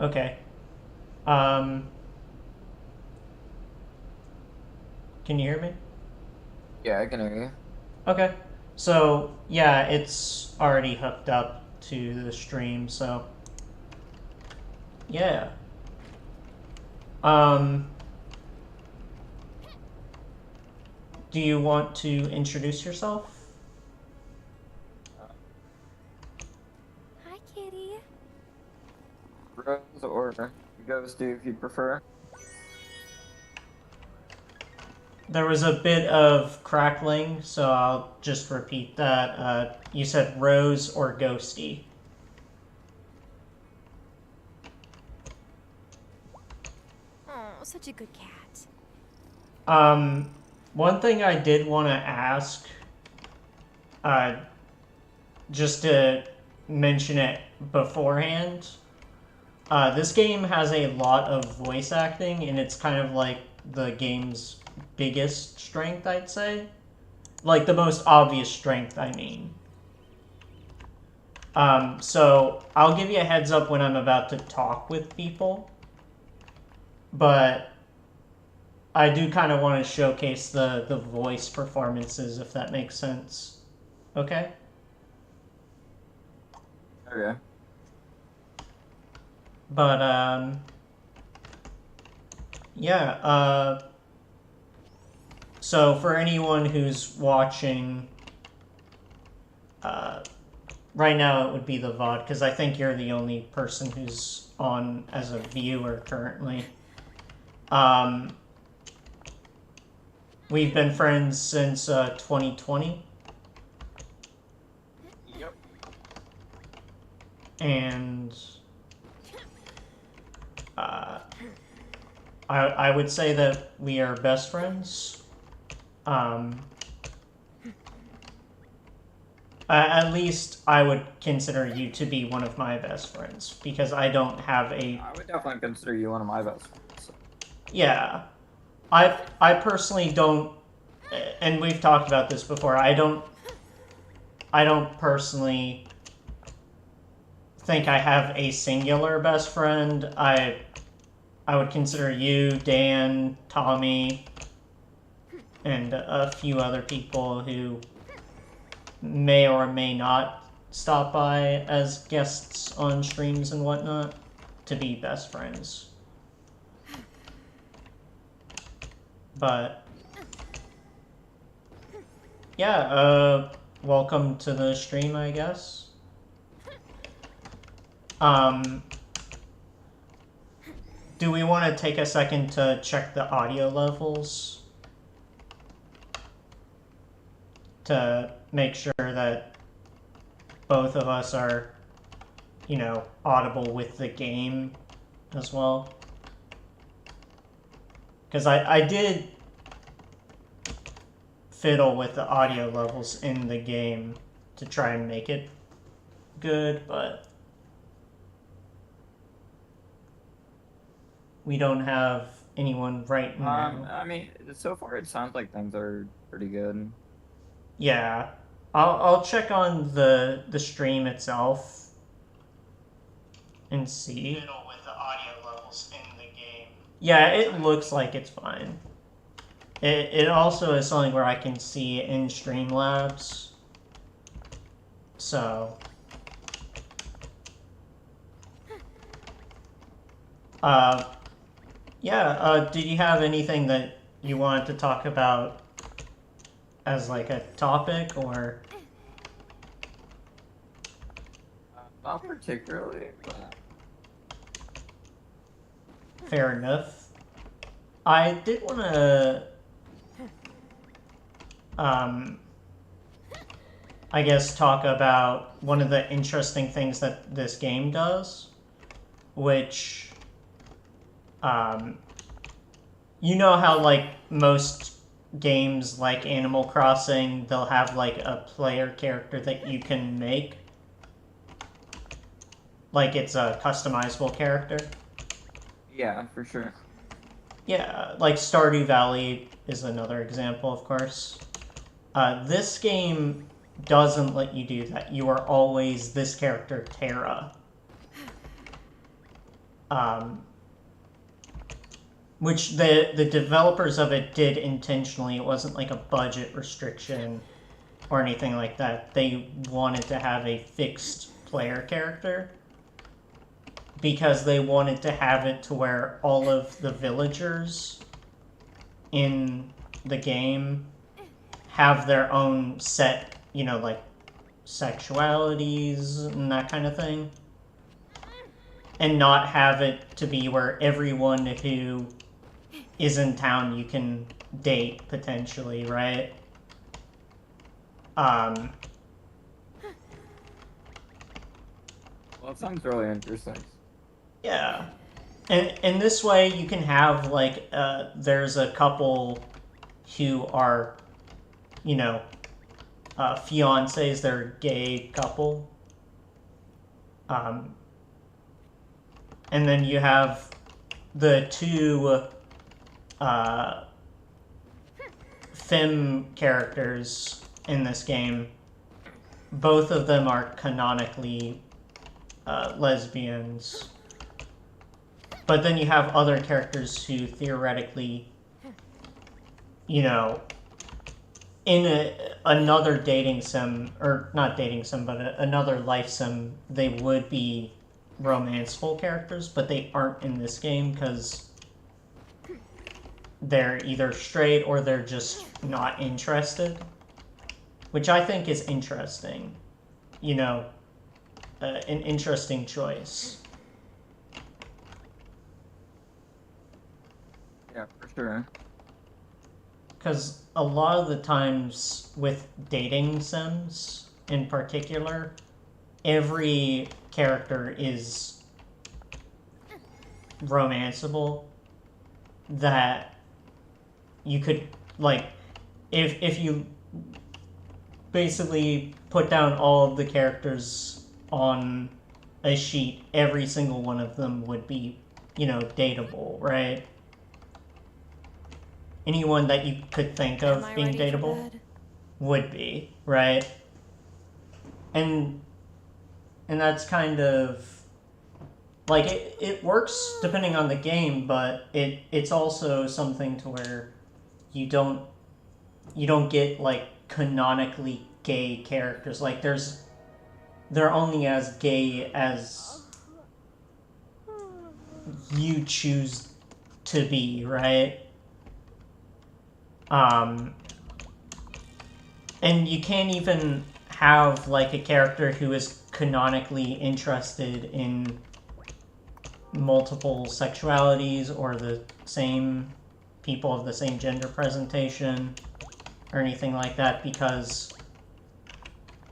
Okay. Can you hear me? Yeah, I can hear you. Okay. So, yeah, it's already hooked up to the stream, so yeah. Um, do you want to introduce yourself? Hi, kitty. Rose or Ghosty if you prefer. There was a bit of crackling, so I'll just repeat that. You said Rose or Ghosty. Oh, such a good cat. Um, One thing I did want to ask, uh, just to mention it beforehand, this game has a lot of voice acting, and it's kind of like the game's biggest strength, I'd say. Like, the most obvious strength, I mean. So, I'll give you a heads up when I'm about to talk with people, but I do kind of want to showcase the voice performances, if that makes sense. Okay? Okay. But, yeah, so for anyone who's watching, right now it would be the VOD, because I think you're the only person who's on as a viewer currently. We've been friends since 2020. Yep. And I would say that we are best friends. At least I would consider you to be one of my best friends, because I don't have a... I would definitely consider you one of my best friends. Yeah. I personally don't... And we've talked about this before. I don't personally think I have a singular best friend. I would consider you, Dan, Tommy, and a few other people who may or may not stop by as guests on streams and whatnot to be best friends. But yeah, welcome to the stream, I guess. Do we want to take a second to check the audio levels to make sure that both of us are, you know, audible with the game as well? Because I did fiddle with the audio levels in the game to try and make it good, but we don't have anyone right now. I mean, so far it sounds like things are pretty good. Yeah, I'll check on the stream itself and see. Fiddle with the audio levels in the game. Yeah, it looks like it's fine. It also is something where I can see in Streamlabs. So, yeah, did you have anything that you wanted to talk about as like a topic, or? Not particularly, but... Fair enough. I did want to, I guess, talk about one of the interesting things that this game does, which, you know how, like, most games like Animal Crossing, they'll have, like, a player character that you can make? Like, it's a customizable character? Yeah, for sure. Yeah, like Stardew Valley is another example, of course. This game doesn't let you do that. You are always this character, Terra. Which the developers of it did intentionally. It wasn't like a budget restriction. or anything like that. They wanted to have a fixed player character because they wanted to have it to where all of the villagers in the game have their own set, you know, like sexualities and that kind of thing. And not have it to be where everyone who is in town you can date, potentially, right? Well, it sounds really interesting. Yeah. And this way you can have, like, there's a couple who are, you know, fiancés, they're a gay couple. And then you have the two femme characters in this game. Both of them are canonically lesbians. But then you have other characters who theoretically, you know, in another dating sim, or not dating sim, but another life sim, they would be romanceful characters, but they aren't in this game because they're either straight or they're just not interested, which I think is interesting. You know, an interesting choice. Yeah, for sure. Because a lot of the times with dating sims in particular, every character is romanceable, that you could, like, if you basically put down all of the characters on a sheet, every single one of them would be, you know, dateable, right? Anyone that you could think of being dateable would be, right? And that's kind of, like, it works depending on the game, but it's also something to where you don't get, like, canonically gay characters. Like, they're only as gay as you choose to be, right? And you can't even have, like, a character who is canonically interested in multiple sexualities or the same people of the same gender presentation or anything like that, because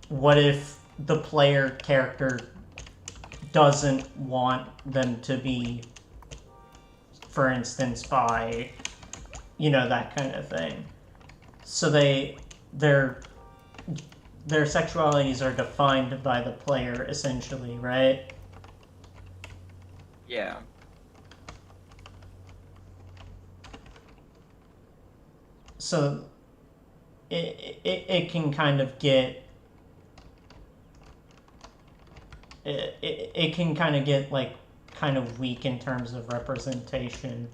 what if the player character doesn't want them to be, for instance, bi, you know, that kind of thing. So their sexualities are defined by the player, essentially, right? Yeah. So it can kind of get it can kind of get, like, kind of weak in terms of representation,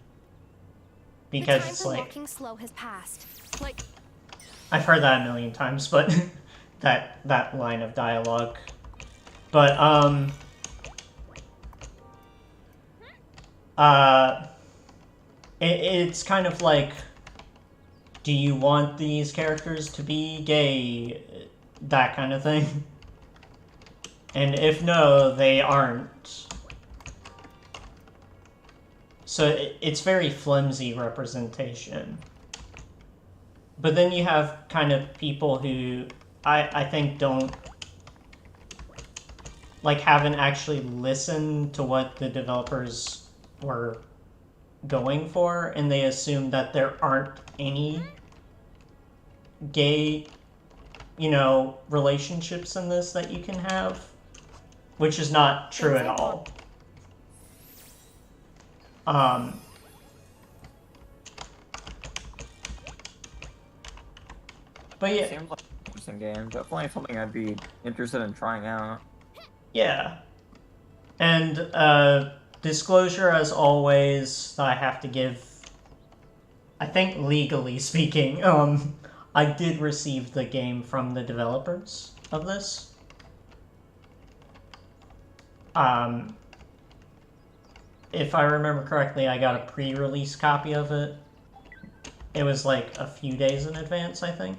because it's like, walking slow has passed. Like, I've heard that a million times, but that line of dialogue. But it's kind of like, do you want these characters to be gay? That kind of thing. And if no, they aren't. So it's very flimsy representation. But then you have kind of people who I think don't, like, haven't actually listened to what the developers were going for, and they assume that there aren't any gay, you know, relationships in this that you can have, which is not true at all. But yeah. It seems like an interesting game. Definitely something I'd be interested in trying out. Yeah. And, disclosure, as always, I have to give, I think legally speaking, I did receive the game from the developers of this. If I remember correctly, I got a pre-release copy of it. It was like a few days in advance, I think.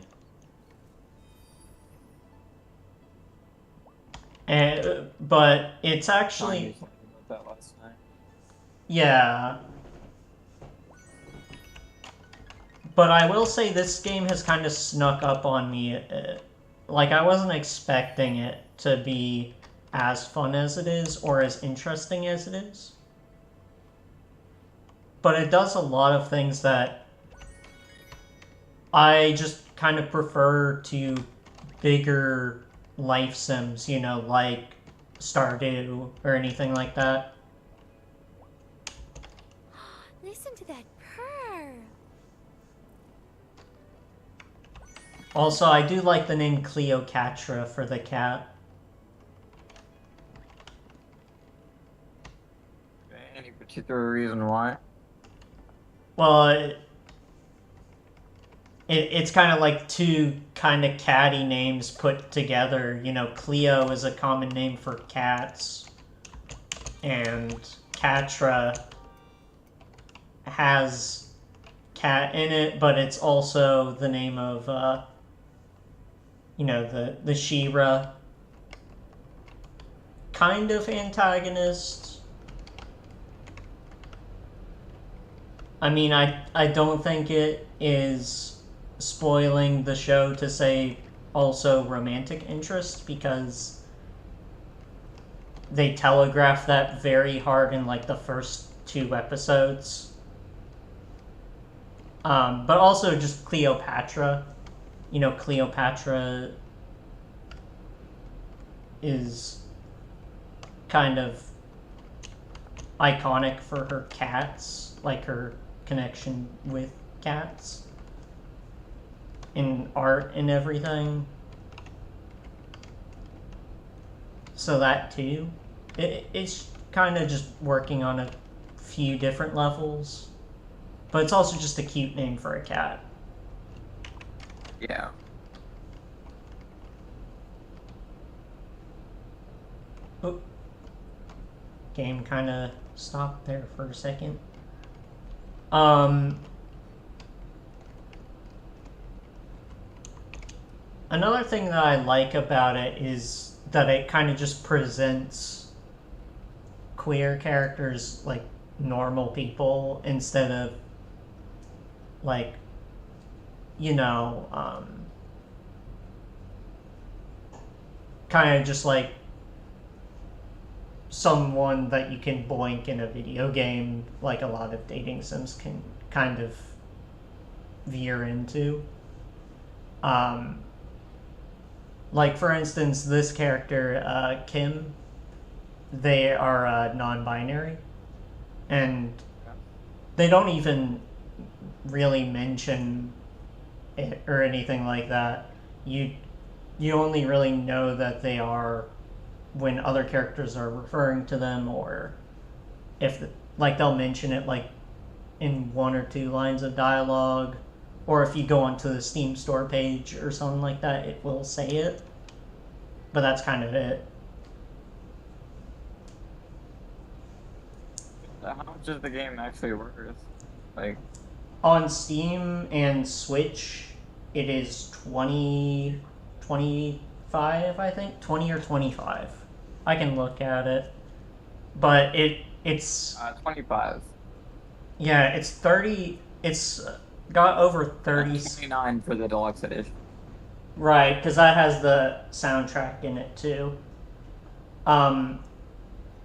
But it's actually... About that last night. Yeah. But I will say this game has kind of snuck up on me. Like, I wasn't expecting it to be as fun as it is, or as interesting as it is. But it does a lot of things that I just kind of prefer to bigger life sims, you know, like Stardew or anything like that. Listen to that purr. Also, I do like the name Cleopatra for the cat. Any particular reason why? Well, it's kind of like two kind of catty names put together. You know, Cleo is a common name for cats, and Catra has cat in it, but it's also the name of, you know, the She-Ra kind of antagonist. I mean, I don't think it is spoiling the show to say also romantic interest, because they telegraph that very hard in like the first 2 episodes. But also just Cleopatra. You know, Cleopatra is kind of iconic for her cats, like her connection with cats in art and everything. So that too. It's kind of just working on a few different levels. But it's also just a cute name for a cat. Yeah. Oh. Game kind of stopped there for a second. Another thing that I like about it is that it kind of just presents queer characters like normal people instead of like, you know, kind of just like someone that you can boink in a video game, like a lot of dating sims can kind of veer into. Like, for instance, this character, Kim, they are non-binary, and they don't even really mention it or anything like that. You only really know that they are when other characters are referring to them, or if like they'll mention it like in 1 or 2 lines of dialogue, or if you go onto the Steam store page or something like that, it will say it. But that's kind of it. How much does the game actually worth? Like, on Steam and Switch, it is 25, I think, 20 or 25. I can look at it, but it's 25. yeah, it's 30. It's got over 30. 29 for the deluxe edition. Right, because that has the soundtrack in it too.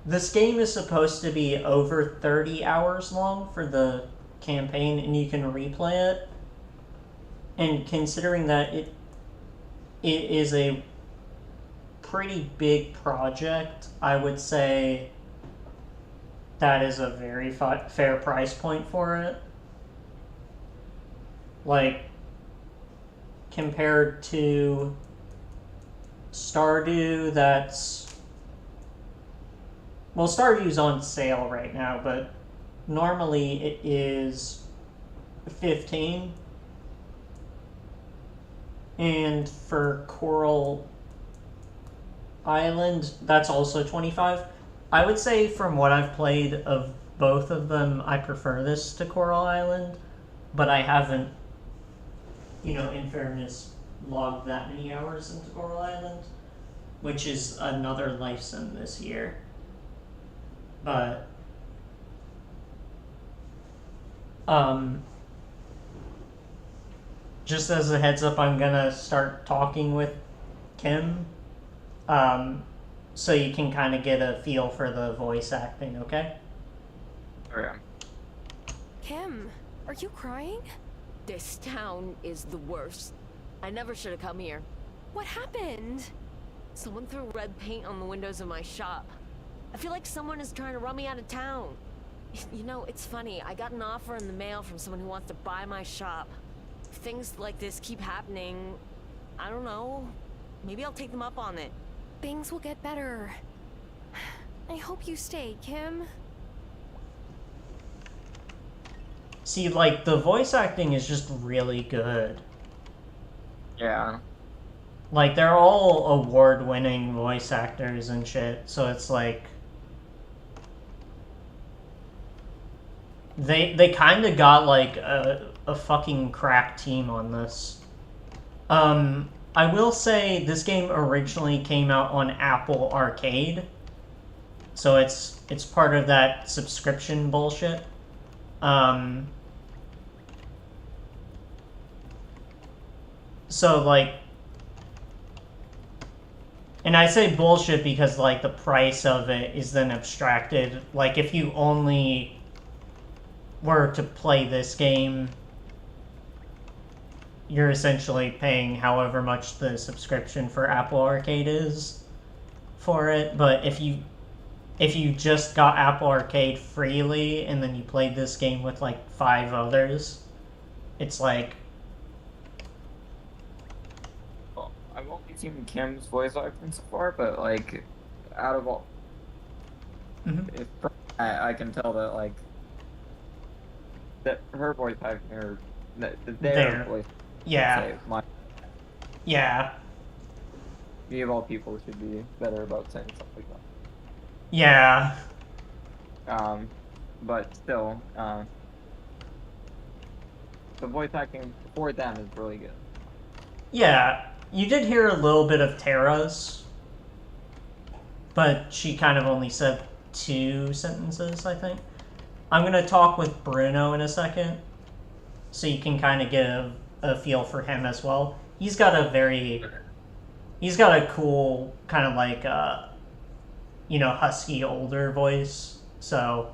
This game is supposed to be over 30 hours long for the campaign, and you can replay it. And considering that it is a pretty big project, I would say that is a very fair price point for it. Like, compared to Stardew, that's... Well, Stardew's on sale right now, but normally it is $15. And for Coral Island, that's also 25. I would say from what I've played of both of them, I prefer this to Coral Island, but I haven't, in fairness, logged that many hours into Coral Island, which is another life sim this year. But, just as a heads up, I'm gonna start talking with Kim, so you can kind of get a feel for the voice acting, okay? Okay. Kim, are you crying? This town is the worst. I never should have come here. What happened? Someone threw red paint on the windows of my shop. I feel like someone is trying to run me out of town. You know, it's funny. I got an offer in the mail from someone who wants to buy my shop. If things like this keep happening, I don't know. Maybe I'll take them up on it. Things will get better. I hope you stay, Kim. See, like, the voice acting is just really good. Yeah. Like, they're all award-winning voice actors and shit, so it's like... They kind of got, like, a fucking crack team on this. I will say this game originally came out on Apple Arcade, so it's part of that subscription bullshit. So, like... And I say bullshit because, like, the price of it is then abstracted. Like, if you only were to play this game, you're essentially paying however much the subscription for Apple Arcade is for it. But if you just got Apple Arcade freely and then you played this game with, like, 5 others, it's like... I've only seen Kim's voice acting so far, but like, out of all, I can tell that like that her voice acting or their voice. Yeah. Yeah. Me of all people should be better about saying stuff like that. Yeah. But still, the voice acting for them is really good. Yeah. You did hear a little bit of Tara's, but she kind of only said 2 sentences, I think. I'm going to talk with Bruno in a second, so you can kind of get a feel for him as well. He's got a cool, kind of like, husky older voice, so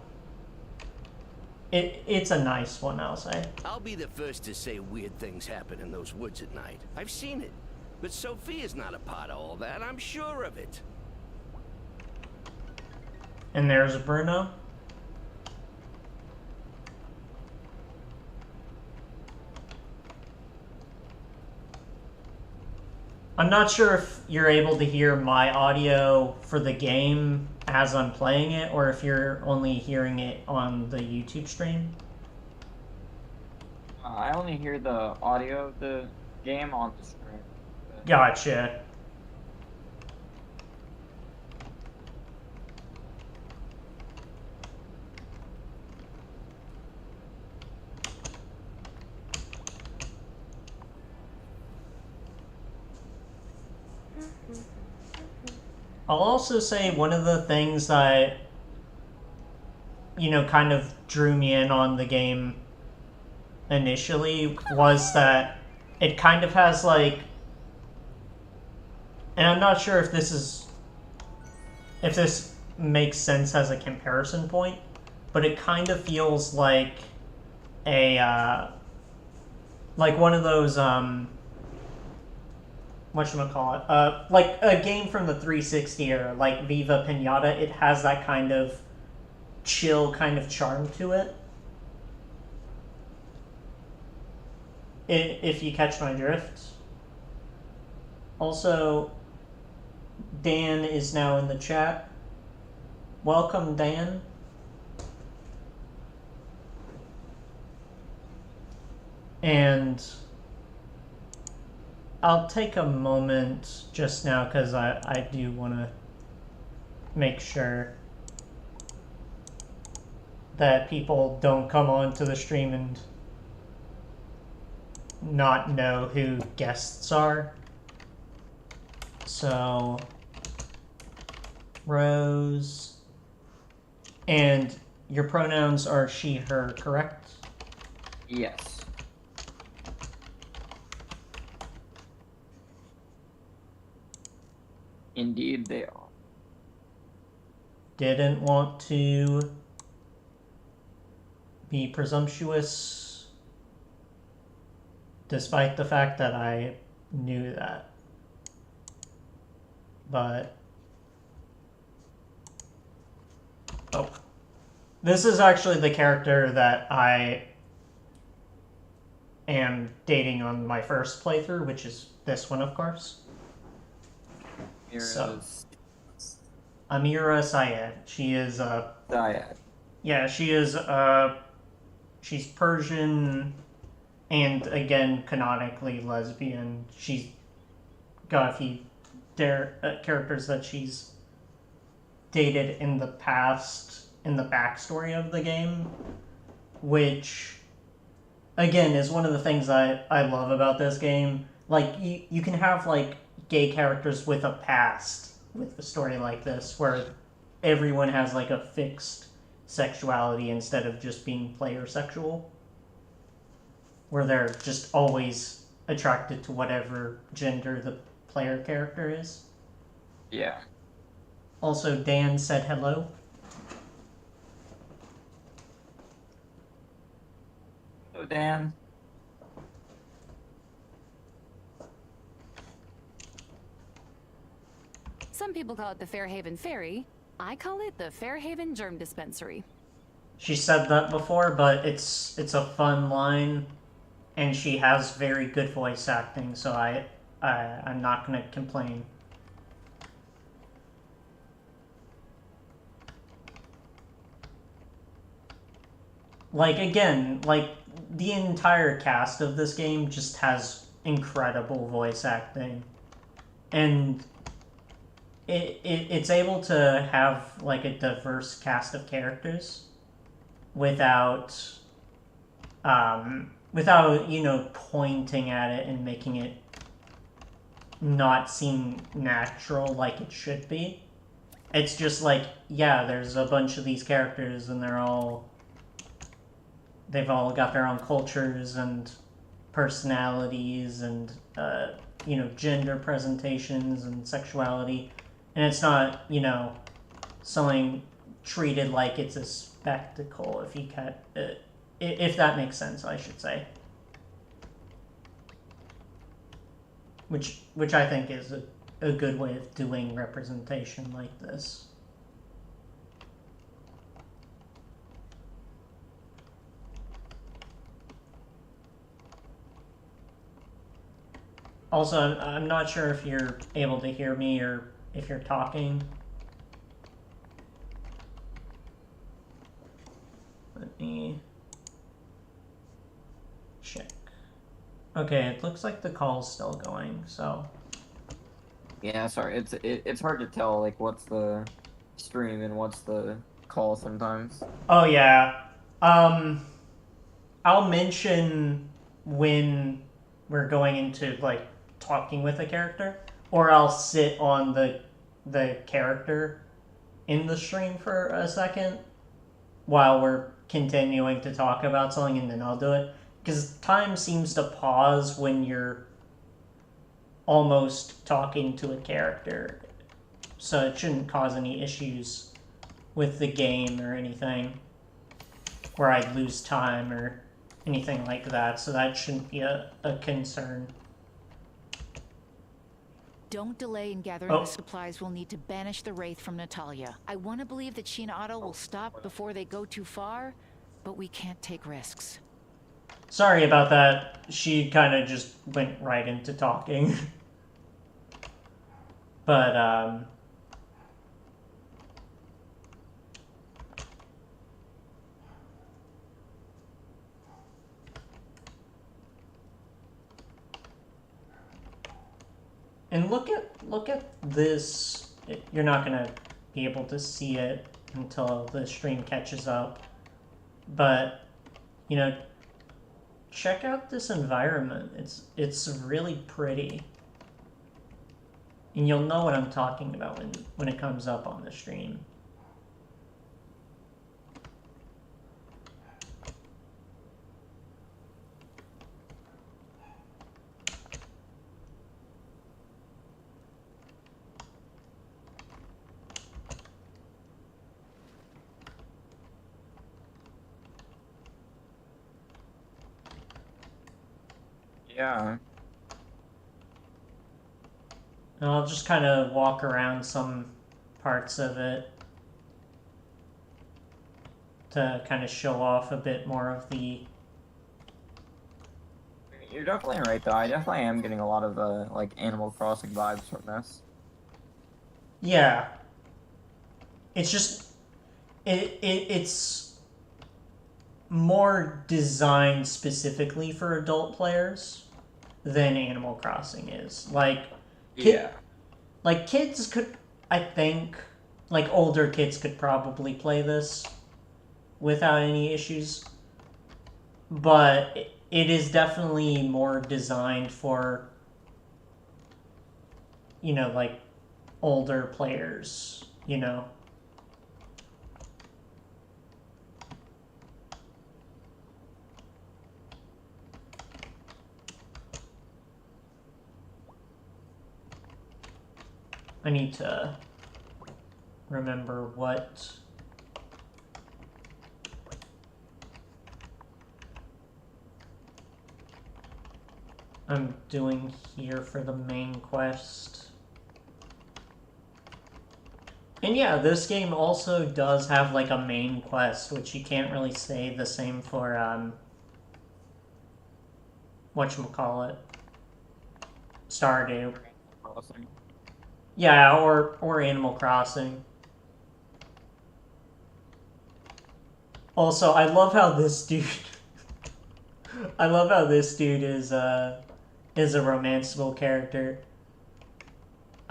it's a nice one, I'll say. I'll be the first to say weird things happen in those woods at night. I've seen it. But Sophia's not a part of all that, I'm sure of it. And there's Bruno. I'm not sure if you're able to hear my audio for the game as I'm playing it, or if you're only hearing it on the YouTube stream. I only hear the audio of the game on the stream. Gotcha. I'll also say one of the things that, kind of drew me in on the game initially was that it kind of has, like, and I'm not sure if this makes sense as a comparison point, but it kind of feels like like one of those, whatchamacallit, like a game from the 360 era, like Viva Pinata. It has that kind of chill kind of charm to it. If you catch my drift. Also, Dan is now in the chat. Welcome, Dan. And I'll take a moment just now because I do want to make sure that people don't come onto the stream and not know who guests are. So, Rose, and your pronouns are she, her, correct? Yes. Indeed, they are. Didn't want to be presumptuous, despite the fact that I knew that. But, oh, this is actually the character that I am dating on my first playthrough, which is this one, of course. So, Amira Syed. She is Syed. yeah, she is she's Persian and again canonically lesbian. She's got a few characters that she's dated in the past in the backstory of the game, which again is one of the things I love about this game. Like you can have like gay characters with a past with a story like this where everyone has like a fixed sexuality instead of just being player sexual, where they're just always attracted to whatever gender the player character is. Yeah. Also, Dan said hello. Hello, Dan. Some people call it the Fairhaven Ferry. I call it the Fairhaven Germ Dispensary. She said that before, but it's a fun line, and she has very good voice acting, so I'm not gonna complain. Like, again, like, the entire cast of this game just has incredible voice acting. And it's able to have, like, a diverse cast of characters without, you know, pointing at it and making it not seem natural like it should be. It's just like, yeah, there's a bunch of these characters and they've all got their own cultures and personalities and, you know, gender presentations and sexuality. And it's not, you know, something treated like it's a spectacle, if that makes sense, I should say. Which I think is a good way of doing representation like this. Also, I'm not sure if you're able to hear me or if you're talking. Let me check. Okay, it looks like the call's still going, so. Yeah, sorry. It's hard to tell like what's the stream and what's the call sometimes. Oh yeah. I'll mention when we're going into like talking with a character, or I'll sit on the character in the stream for a second while we're continuing to talk about something, and then I'll do it. Because time seems to pause when you're almost talking to a character, so it shouldn't cause any issues with the game or anything where I'd lose time or anything like that, so that shouldn't be a concern. Don't delay in gathering the supplies we'll need to banish the Wraith from Natalia. I want to believe that she and Otto will stop before they go too far, but we can't take risks. Sorry about that. She kind of just went right into talking. But, And look at this. You're not gonna be able to see it until the stream catches up. But, you know, check out this environment. It's really pretty. And you'll know what I'm talking about when it comes up on the stream. Yeah. And I'll just kind of walk around some parts of it to kind of show off a bit more of the... You're definitely right, though. I definitely am getting a lot of, like, Animal Crossing vibes from this. Yeah. It's just... It's more designed specifically for adult players than Animal Crossing is. Like... Yeah. Like, kids could, I think, like, older kids could probably play this without any issues. But it is definitely more designed for, you know, like, older players, you know? I need to remember what I'm doing here for the main quest. And yeah, this game also does have like a main quest, which you can't really say the same for whatchamacallit, Stardew. Crossing. Yeah, or Animal Crossing. Also, I love how this dude I love how this dude is a romanceable character.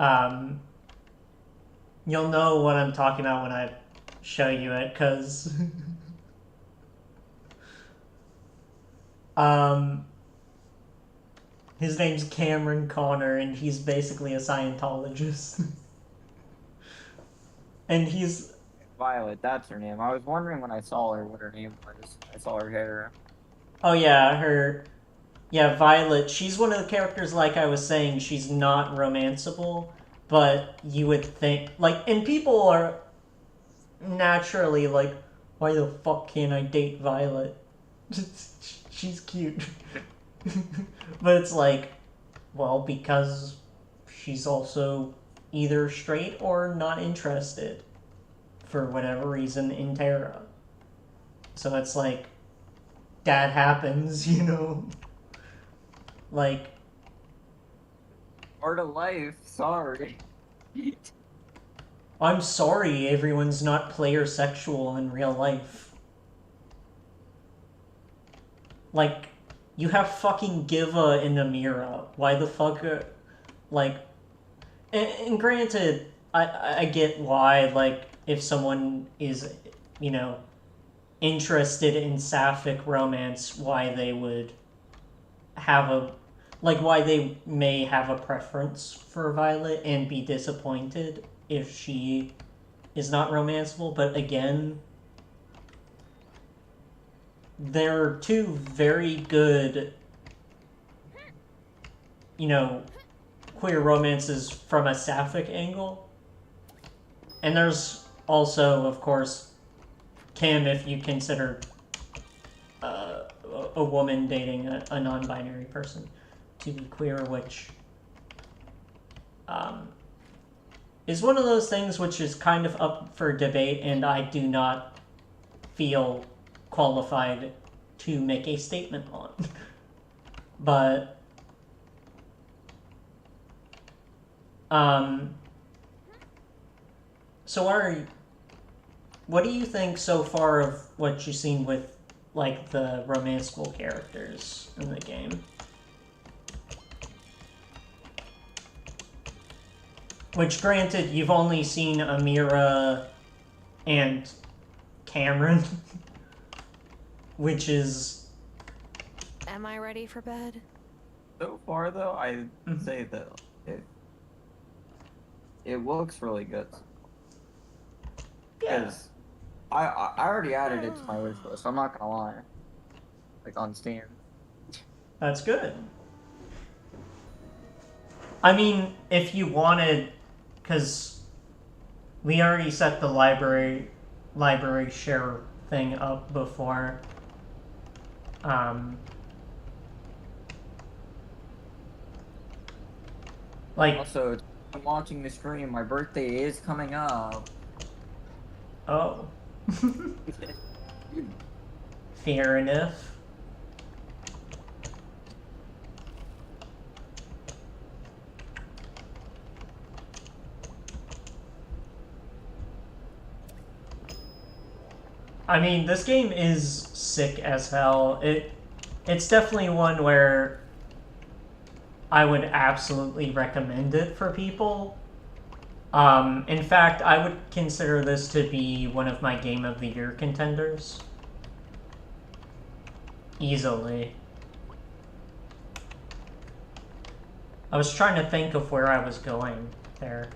You'll know what I'm talking about when I show you it, cause his name's Cameron Connor, and he's basically a Scientologist. And he's... Violet, that's her name. I was wondering when I saw her what her name was. I saw her hair. Oh yeah, her... Yeah, Violet, she's one of the characters, like I was saying, she's not romanceable, but you would think... Like, and people are naturally like, why the fuck can't I date Violet? She's cute. But it's like, well, because she's also either straight or not interested for whatever reason in Terra. So it's like, that happens, you know? Like... Part of life, sorry. I'm sorry everyone's not player sexual in real life. Like... You have fucking Giva and Amira. Why the fuck like... And granted, I get why, like, if someone is, you know, interested in sapphic romance, why they would have a... Like, why they may have a preference for Violet and be disappointed if she is not romanceable, but again... There are two very good, you know, queer romances from a sapphic angle. And there's also, of course, Kim, if you consider a woman dating a non-binary person to be queer, which is one of those things which is kind of up for debate, and I do not feel qualified to make a statement on. But so what do you think so far of what you've seen with, like, the romanceable characters in the game? Which, granted, you've only seen Amira and Cameron, which is... Am I ready for bed? So far, though, I'd say that it looks really good. Yeah, Because I already added it to my wish list, I'm not gonna lie. Like, on Steam. that's good. I mean, if you wanted, because we already set the library share thing up before. Like, Also, I'm watching the stream, my birthday is coming up. oh. Fair enough. I mean, this game is sick as hell. It's definitely one where I would absolutely recommend it for people. In fact, I would consider this to be one of my Game of the Year contenders. Easily. I was trying to think of where I was going there.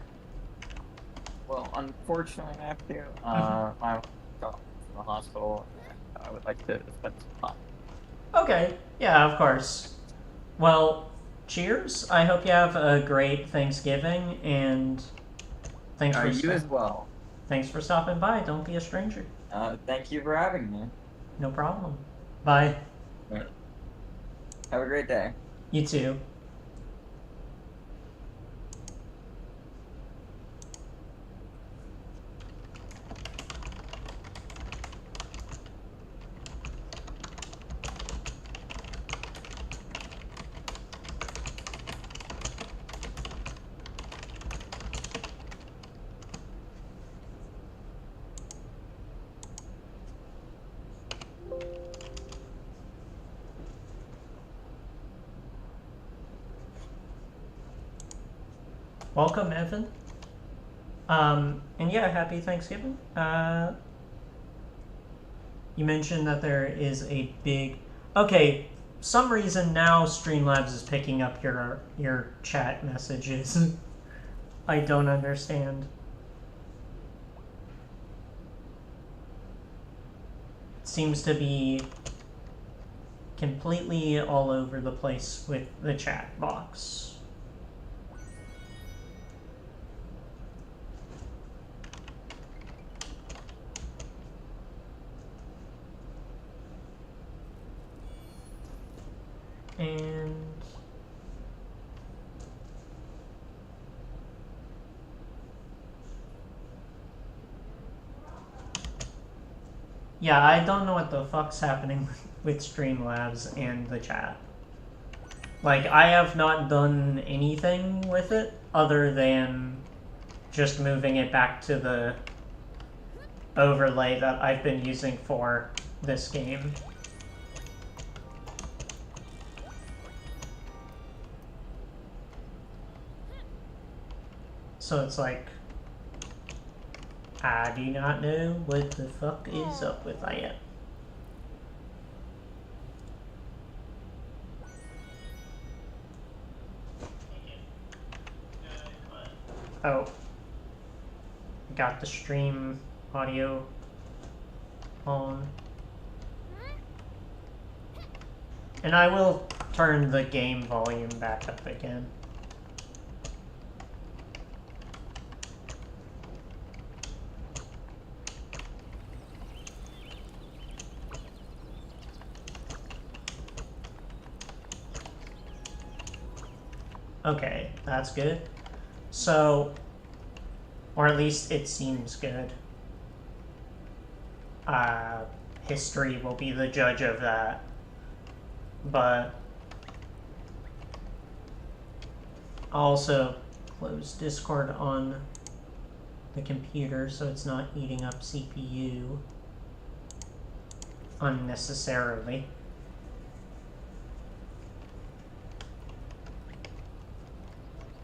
Well, unfortunately, Matthew, I'm from the hospital. I would like to spend some time. Okay, yeah, of course. Well, cheers. I hope you have a great Thanksgiving, and thanks for You as well. Thanks for stopping by. Don't be a stranger. Thank you for having me. No problem. Bye. Have a great day. You too. Welcome, Evan. And yeah, happy Thanksgiving. You mentioned that there is a big... Okay, some reason now Streamlabs is picking up your chat messages. I don't understand. It seems to be completely all over the place with the chat box. And yeah, I don't know what the fuck's happening with Streamlabs and the chat. Like, I have not done anything with it other than just moving it back to the overlay that I've been using for this game. So it's like, I do not know what the fuck is up with that. Oh. Got the stream audio on. And I will turn the game volume back up again. Okay, that's good. So, or at least it seems good. History will be the judge of that. But I'll also close Discord on the computer so it's not eating up CPU unnecessarily.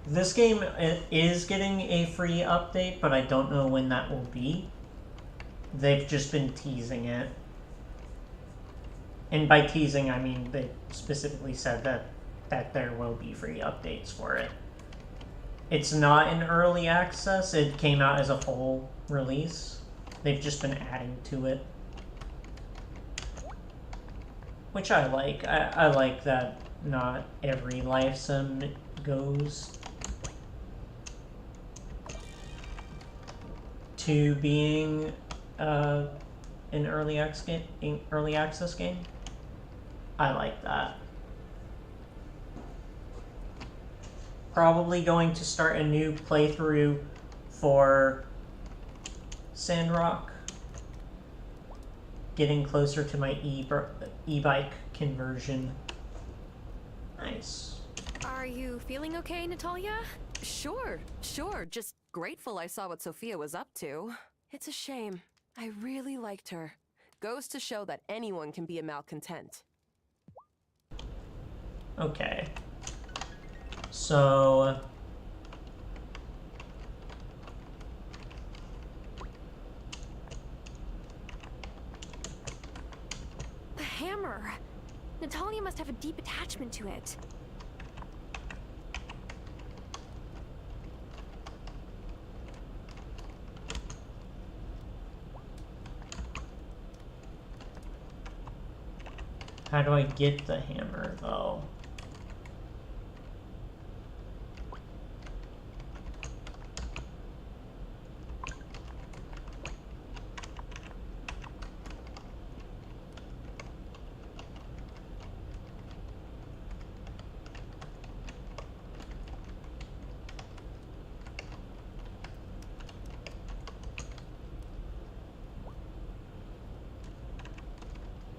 This game is getting a free update, but I don't know when that will be. They've just been teasing it. And by teasing, I mean they specifically said that there will be free updates for it. It's not in early access. It came out as a full release. They've just been adding to it. Which I like. I like that not every life sim goes to being an early access game. I like that. Probably going to start a new playthrough for Sandrock. Getting closer to my e-bike conversion. Nice. Are you feeling okay, Natalia? Sure. Just grateful I saw what Sophia was up to. It's a shame. I really liked her. Goes to show that anyone can be a malcontent. Okay. So... The hammer. Natalia must have a deep attachment to it. How do I get the hammer, though?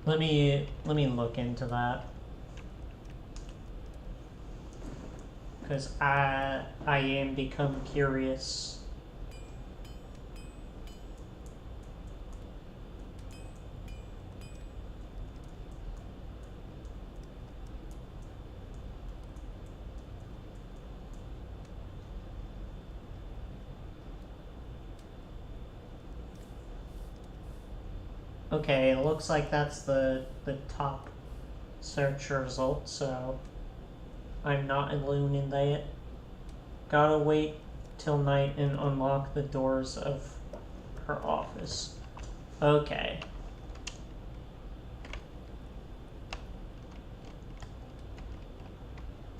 Let me look into that. Because I am become curious. Okay, it looks like that's the top search result, so I'm not alone in that. Gotta wait till night and unlock the doors of her office. Okay.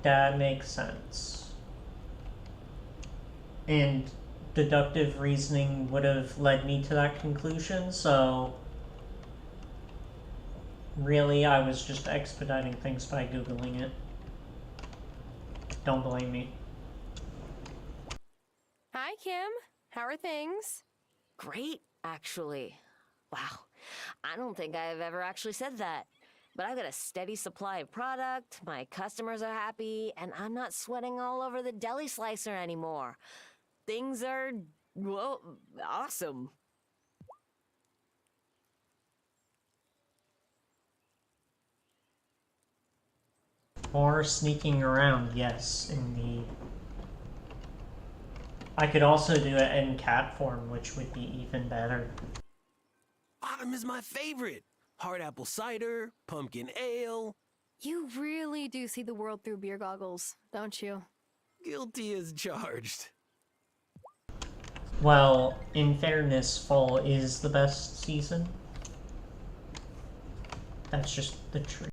That makes sense. And deductive reasoning would have led me to that conclusion, so really I was just expediting things by Googling it. Don't blame me. Hi, Kim. How are things? Great, actually. Wow, I don't think I've ever actually said that. But I've got a steady supply of product, my customers are happy, and I'm not sweating all over the deli slicer anymore. Things are, well, awesome. Or sneaking around, yes, indeed. I could also do it in cat form, which would be even better. Autumn is my favorite. Hard apple cider, pumpkin ale. You really do see the world through beer goggles, don't you? Guilty as charged. Well, in fairness, fall is the best season. That's just the truth.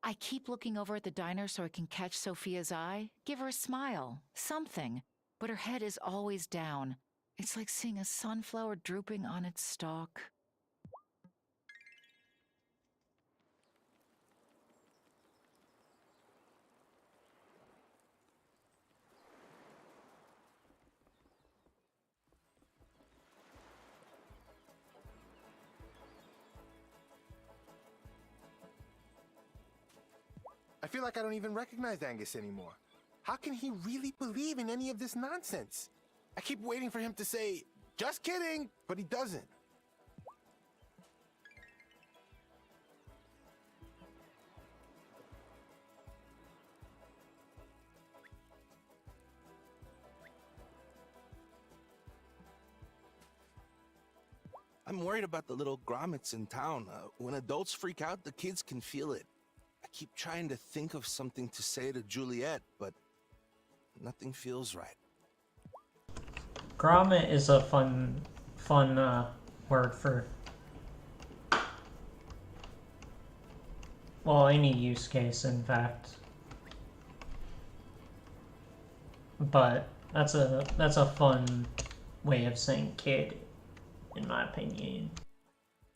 I keep looking over at the diner so I can catch Sophia's eye, give her a smile, something, but her head is always down. It's like seeing a sunflower drooping on its stalk. I feel like I don't even recognize Angus anymore. How can he really believe in any of this nonsense? I keep waiting for him to say, "Just kidding," but he doesn't. I'm worried about the little grommets in town. When adults freak out, the kids can feel it. I keep trying to think of something to say to Juliet, but nothing feels right. Grommet is a fun word for, well, any use case, in fact. But that's a fun way of saying kid, in my opinion.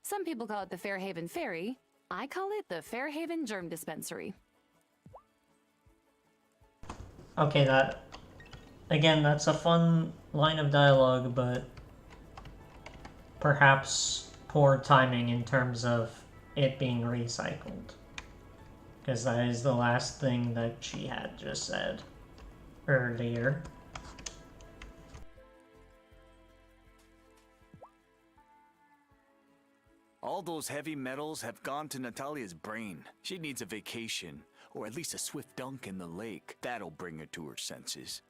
Some people call it the Fairhaven Ferry. I call it the Fairhaven Germ Dispensary. Okay, that's a fun line of dialogue, but perhaps poor timing in terms of it being recycled. Because that is the last thing that she had just said earlier. All those heavy metals have gone to Natalia's brain. She needs a vacation, or at least a swift dunk in the lake. That'll bring her to her senses.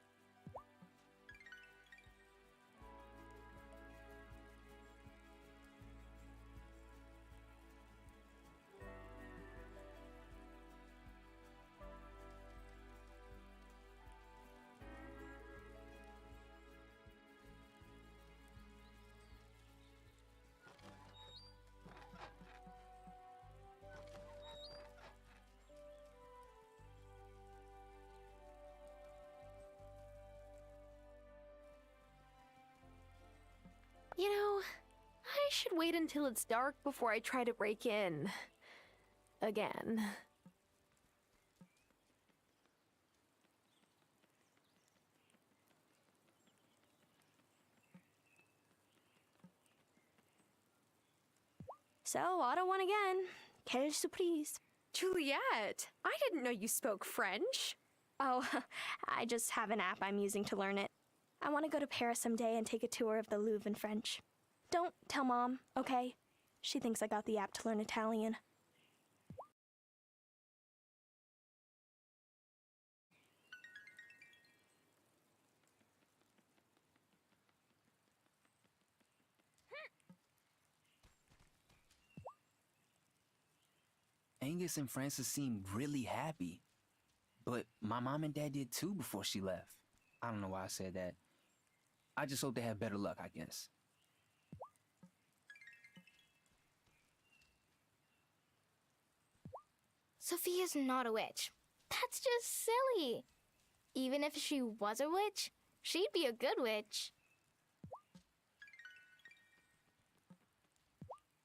You know, I should wait until it's dark before I try to break in. Again. So, auto one again. Quelle surprise. Juliet, I didn't know you spoke French. Oh, I just have an app I'm using to learn it. I want to go to Paris someday and take a tour of the Louvre in French. Don't tell Mom, okay? She thinks I got the app to learn Italian. Angus and Francis seemed really happy. But my mom and dad did too before she left. I don't know why I said that. I just hope they have better luck, I guess. Sophia's not a witch. That's just silly. Even if she was a witch, she'd be a good witch.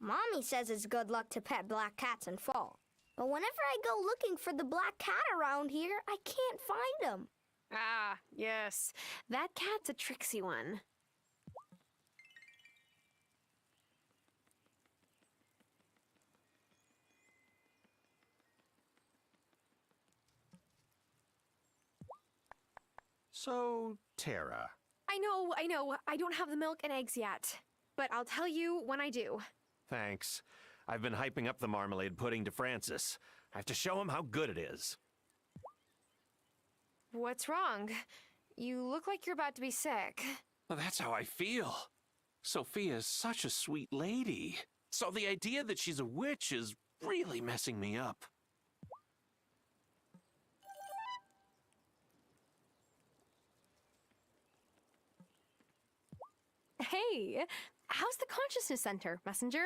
Mommy says it's good luck to pet black cats in fall. But whenever I go looking for the black cat around here, I can't find him. Ah, yes. That cat's a tricksy one. So, Tara. I know. I don't have the milk and eggs yet. But I'll tell you when I do. Thanks. I've been hyping up the marmalade pudding to Francis. I have to show him how good it is. What's wrong? You look like you're about to be sick. Well, that's how I feel. Sophia's such a sweet lady. So the idea that she's a witch is really messing me up. Hey, how's the Consciousness Center, Messenger?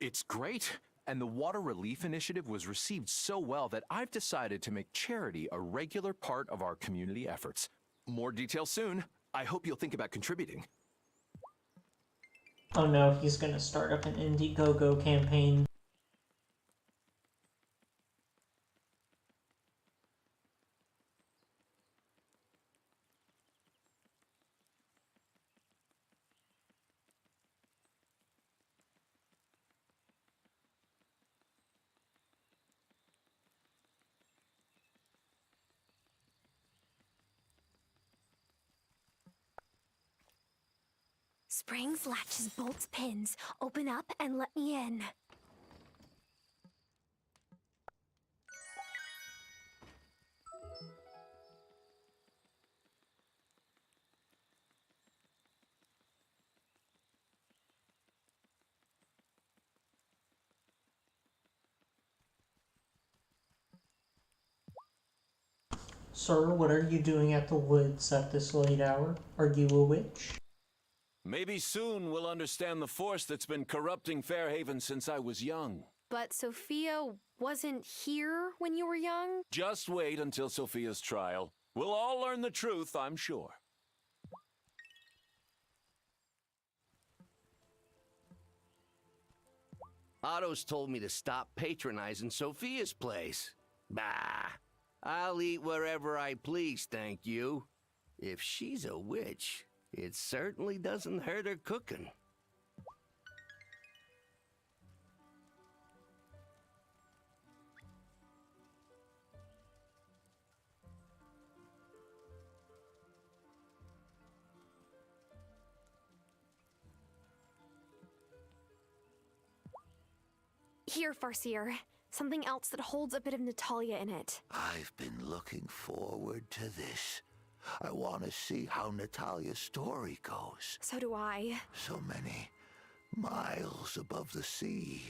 It's great. And the Water Relief Initiative was received so well that I've decided to make charity a regular part of our community efforts. More details soon. I hope you'll think about contributing. Oh no, he's gonna start up an Indiegogo campaign. Springs, latches, bolts, pins. Open up and let me in. Sir, what are you doing at the woods at this late hour? Are you a witch? Maybe soon we'll understand the force that's been corrupting Fairhaven since I was young. But Sophia wasn't here when you were young? Just wait until Sophia's trial. We'll all learn the truth, I'm sure. Otto's told me to stop patronizing Sophia's place. Bah! I'll eat wherever I please, thank you. If she's a witch, it certainly doesn't hurt her cooking. Here, Farseer. Something else that holds a bit of Natalia in it. I've been looking forward to this. I want to see how Natalia's story goes. So do I. So many miles above the sea.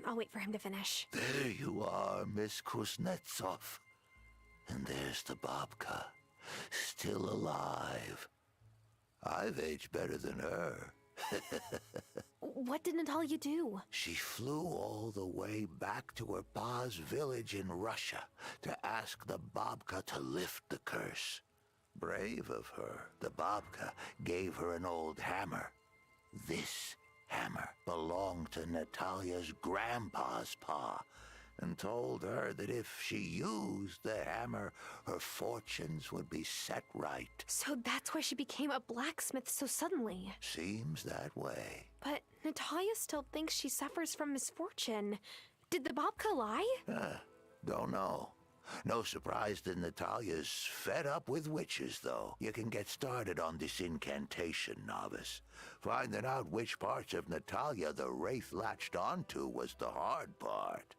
I'll wait for him to finish. There you are, Miss Kuznetsov. And there's the babka, still alive. I've aged better than her. What did Natalia do? She flew all the way back to her pa's village in Russia to ask the babka to lift the curse. Brave of her, the babka gave her an old hammer. This hammer belonged to Natalia's grandpa's pa, and told her that if she used the hammer, her fortunes would be set right. So that's why she became a blacksmith so suddenly. Seems that way. But Natalia still thinks she suffers from misfortune. Did the babka lie? Don't know. No surprise that Natalia's fed up with witches, though. You can get started on this incantation, novice. Finding out which parts of Natalia the wraith latched onto was the hard part.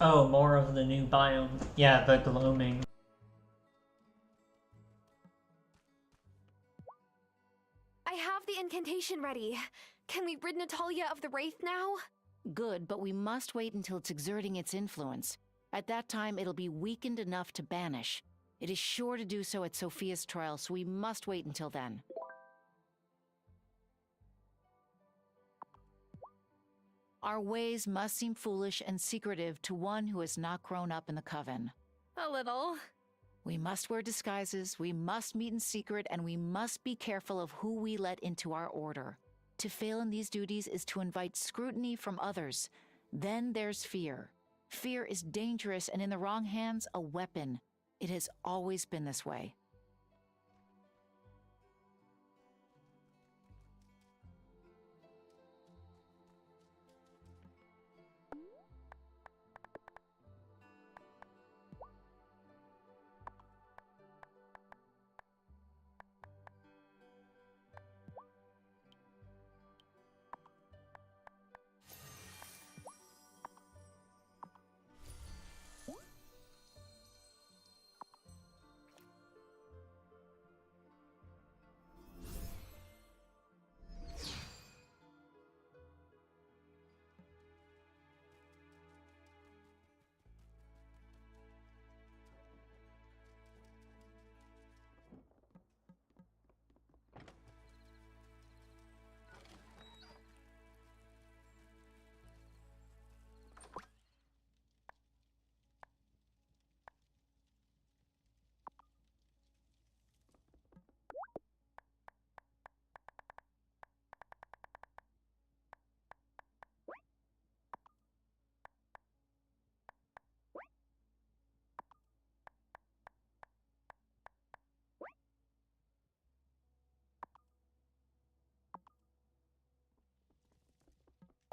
Oh, more of the new biome. Yeah, the gloaming. I have the incantation ready. Can we rid Natalia of the wraith now? Good, but we must wait until it's exerting its influence. At that time, it'll be weakened enough to banish. It is sure to do so at Sophia's trial, so we must wait until then. Our ways must seem foolish and secretive to one who has not grown up in the Coven. A little. We must wear disguises, we must meet in secret, and we must be careful of who we let into our order. To fail in these duties is to invite scrutiny from others. Then there's fear. Fear is dangerous and in the wrong hands, a weapon. It has always been this way.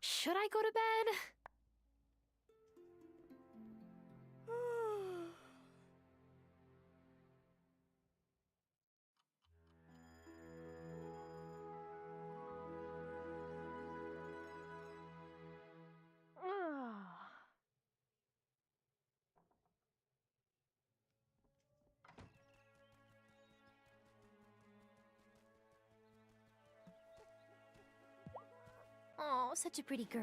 Should I go to bed? Oh, such a pretty girl.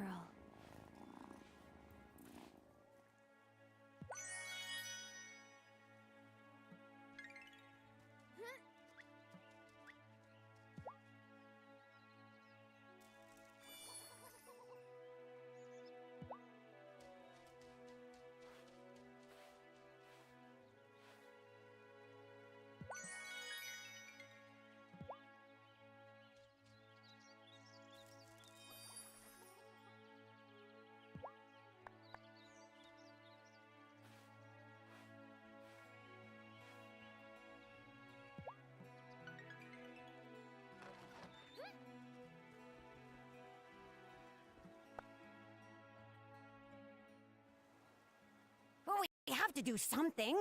We have to do something.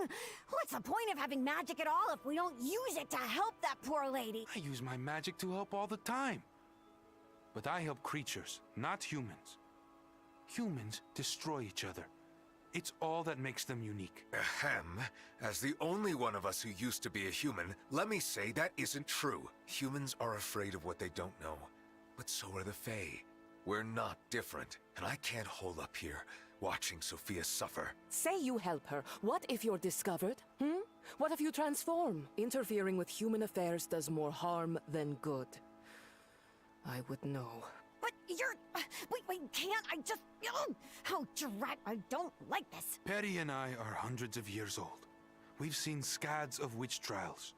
What's the point of having magic at all if we don't use it to help that poor lady? I use my magic to help all the time. But I help creatures, not humans. Humans destroy each other. It's all that makes them unique. Ahem. As the only one of us who used to be a human, let me say that isn't true. Humans are afraid of what they don't know. But so are the Fae. We're not different, and I can't hold up here, watching Sophia suffer. Say you help her. What if you're discovered? What if you transform? Interfering with human affairs does more harm than good. I would know. But you're... Wait, can't I just... Oh, drat, I don't like this. Perry and I are hundreds of years old. We've seen scads of witch trials.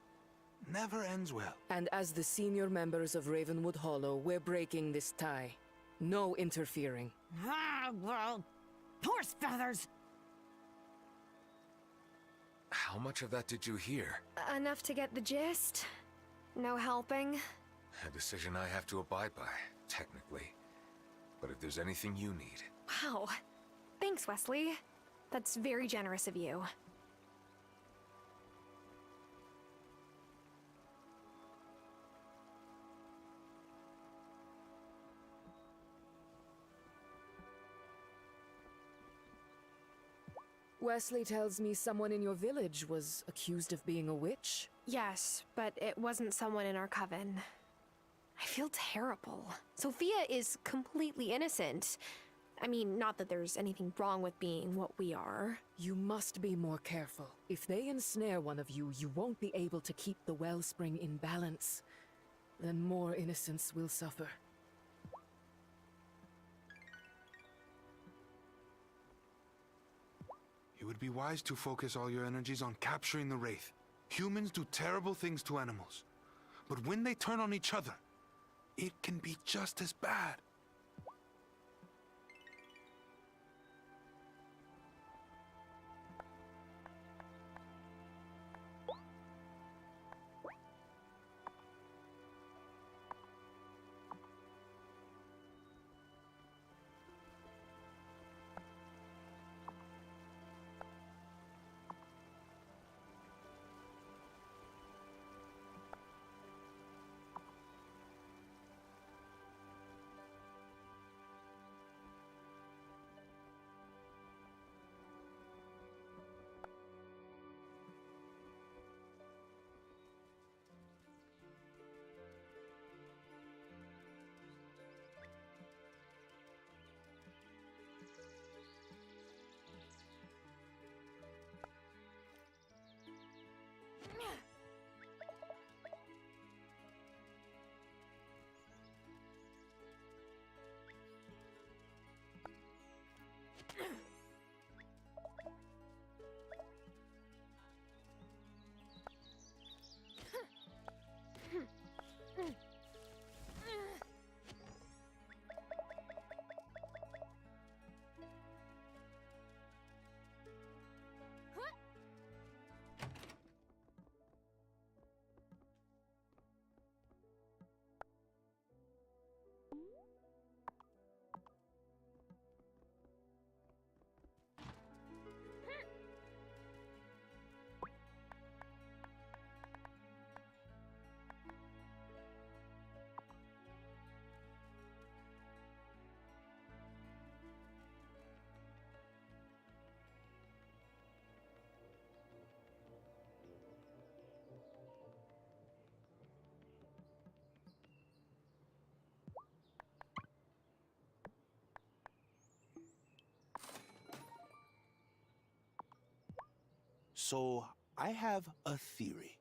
Never ends well. And as the senior members of Ravenwood Hollow, we're breaking this tie. No interfering. Ah, well... Horse feathers! How much of that did you hear? Enough to get the gist. No helping. A decision I have to abide by, technically. But if there's anything you need... Wow. Thanks, Wesley. That's very generous of you. Wesley tells me someone in your village was accused of being a witch. Yes, but it wasn't someone in our coven. I feel terrible. Sophia is completely innocent. I mean, not that there's anything wrong with being what we are. You must be more careful. If they ensnare one of you, you won't be able to keep the wellspring in balance. Then more innocents will suffer. It would be wise to focus all your energies on capturing the Wraith. Humans do terrible things to animals. But when they turn on each other, it can be just as bad. So, I have a theory.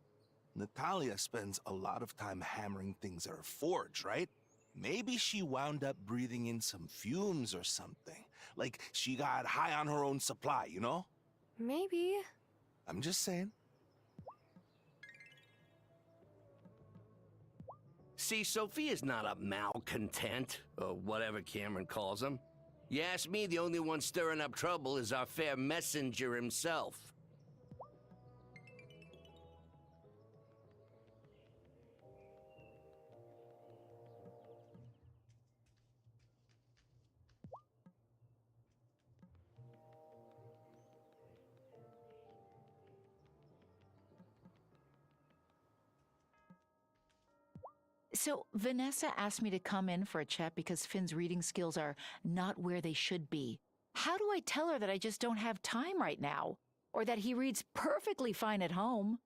Natalia spends a lot of time hammering things at her forge, right? Maybe she wound up breathing in some fumes or something. Like she got high on her own supply, you know? Maybe. I'm just saying. See, Sophia's not a malcontent, or whatever Cameron calls him. You ask me, the only one stirring up trouble is our fair messenger himself. So, Vanessa asked me to come in for a chat because Finn's reading skills are not where they should be. How do I tell her that I just don't have time right now? Or that he reads perfectly fine at home?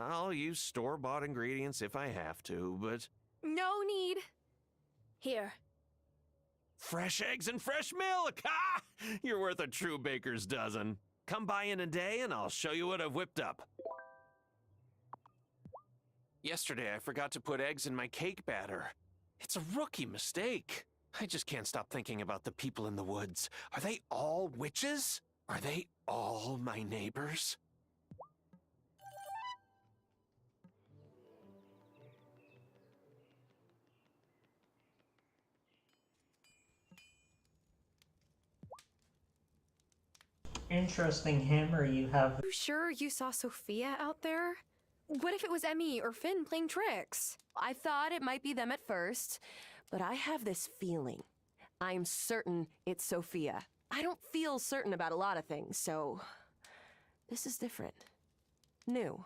I'll use store-bought ingredients if I have to, but... No need. Here. Fresh eggs and fresh milk! Ha! You're worth a true baker's dozen. Come by in a day and I'll show you what I've whipped up. Yesterday I forgot to put eggs in my cake batter. It's a rookie mistake. I just can't stop thinking about the people in the woods. Are they all witches? Are they all my neighbors? Interesting hammer you have. You sure you saw Sophia out there? What if it was Emmy or Finn playing tricks? I thought it might be them at first, but I have this feeling. I'm certain it's Sophia. I don't feel certain about a lot of things, so this is different. New.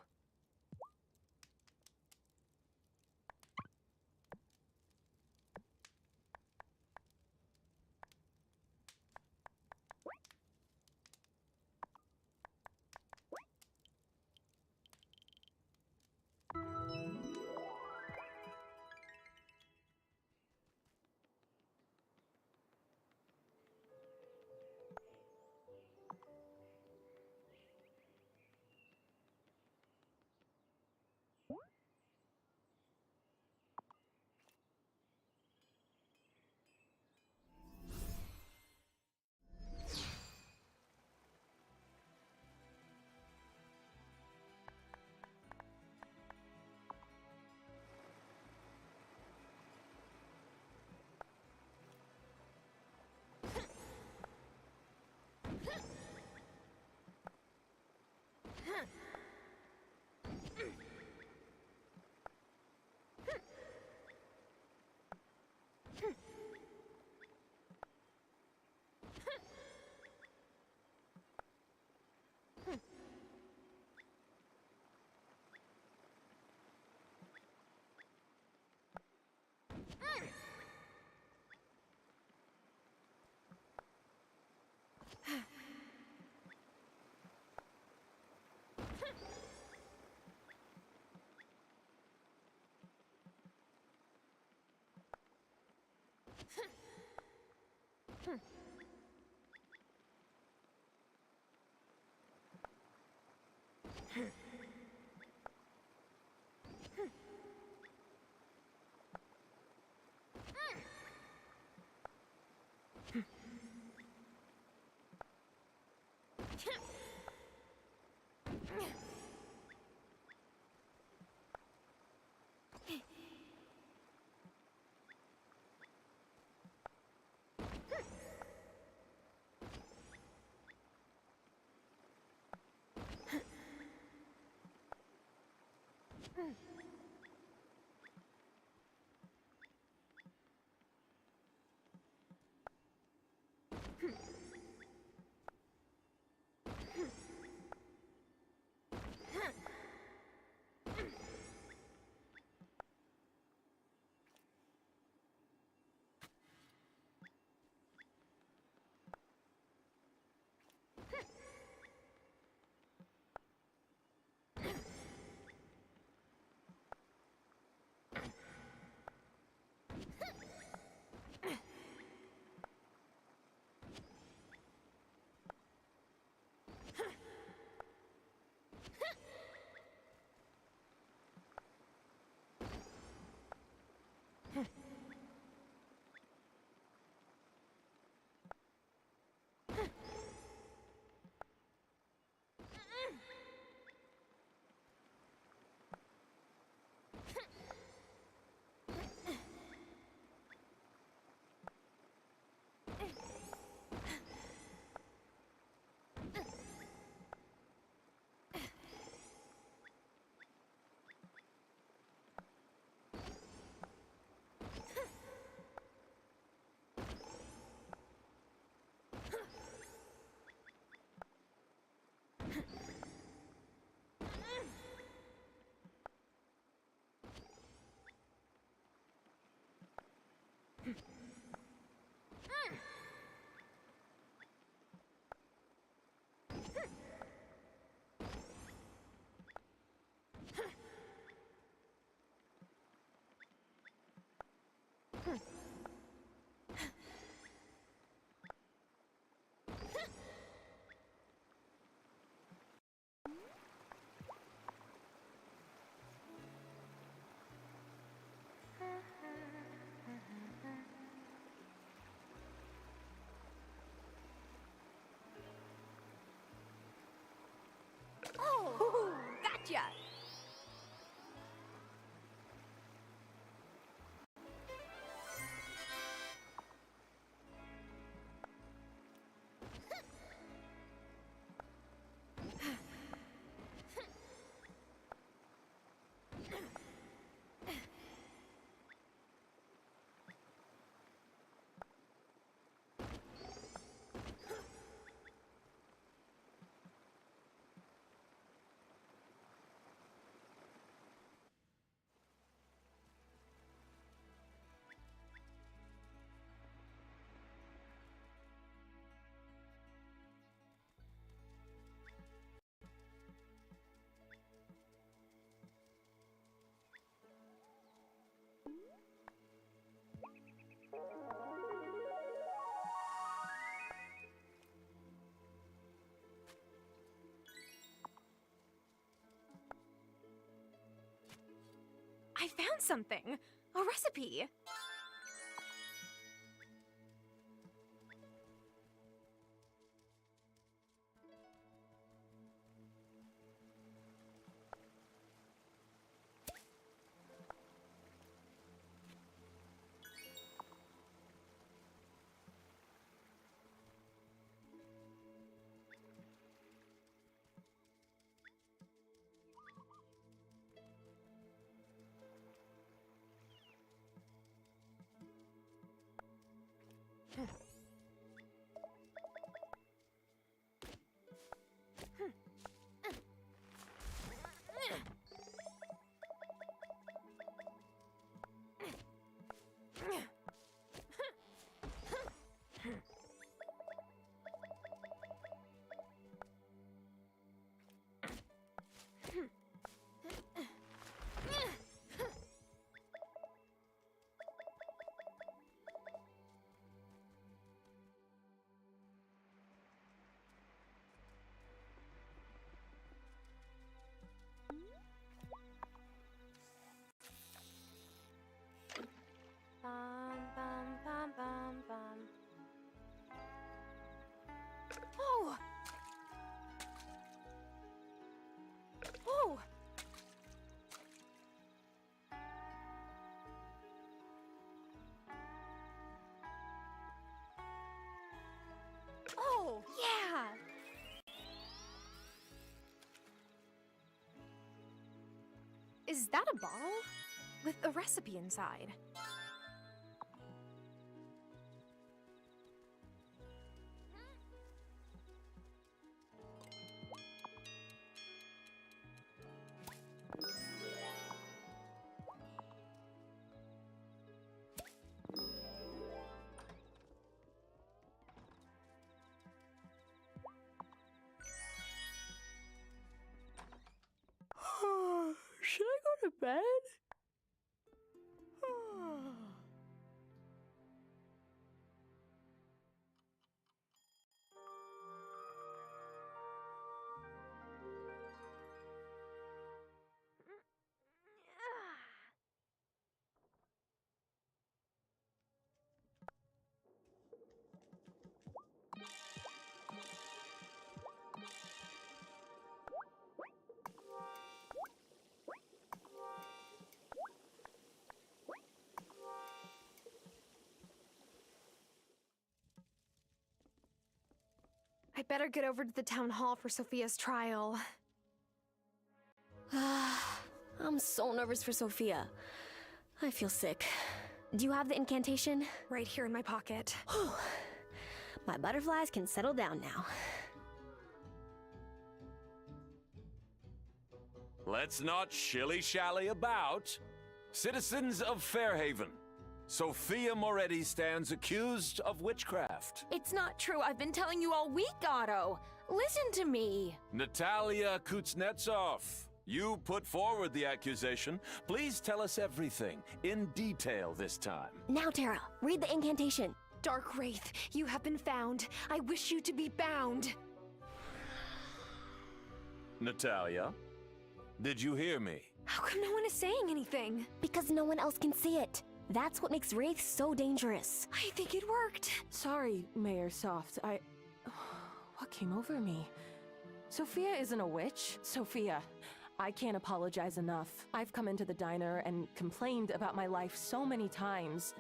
Oh, gotcha! I found something! A recipe! Is that a bottle? With a recipe inside. Should I go to bed? I better get over to the town hall for Sophia's trial. I'm so nervous for Sophia. I feel sick. Do you have the incantation? Right here in my pocket. My butterflies can settle down now. Let's not shilly-shally about. Citizens of Fairhaven, Sophia Moretti stands accused of witchcraft. It's not true. I've been telling you all week, Otto. Listen to me. Natalia Kuznetsov, you put forward the accusation. Please tell us everything, in detail this time. Now, Tara, read the incantation. Dark Wraith, you have been found. I wish you to be bound. Natalia, did you hear me? How come no one is saying anything? Because no one else can see it. That's what makes wraiths so dangerous. I think it worked. Sorry, Mayor Soft. What came over me? Sophia isn't a witch. Sophia, I can't apologize enough. I've come into the diner and complained about my life so many times.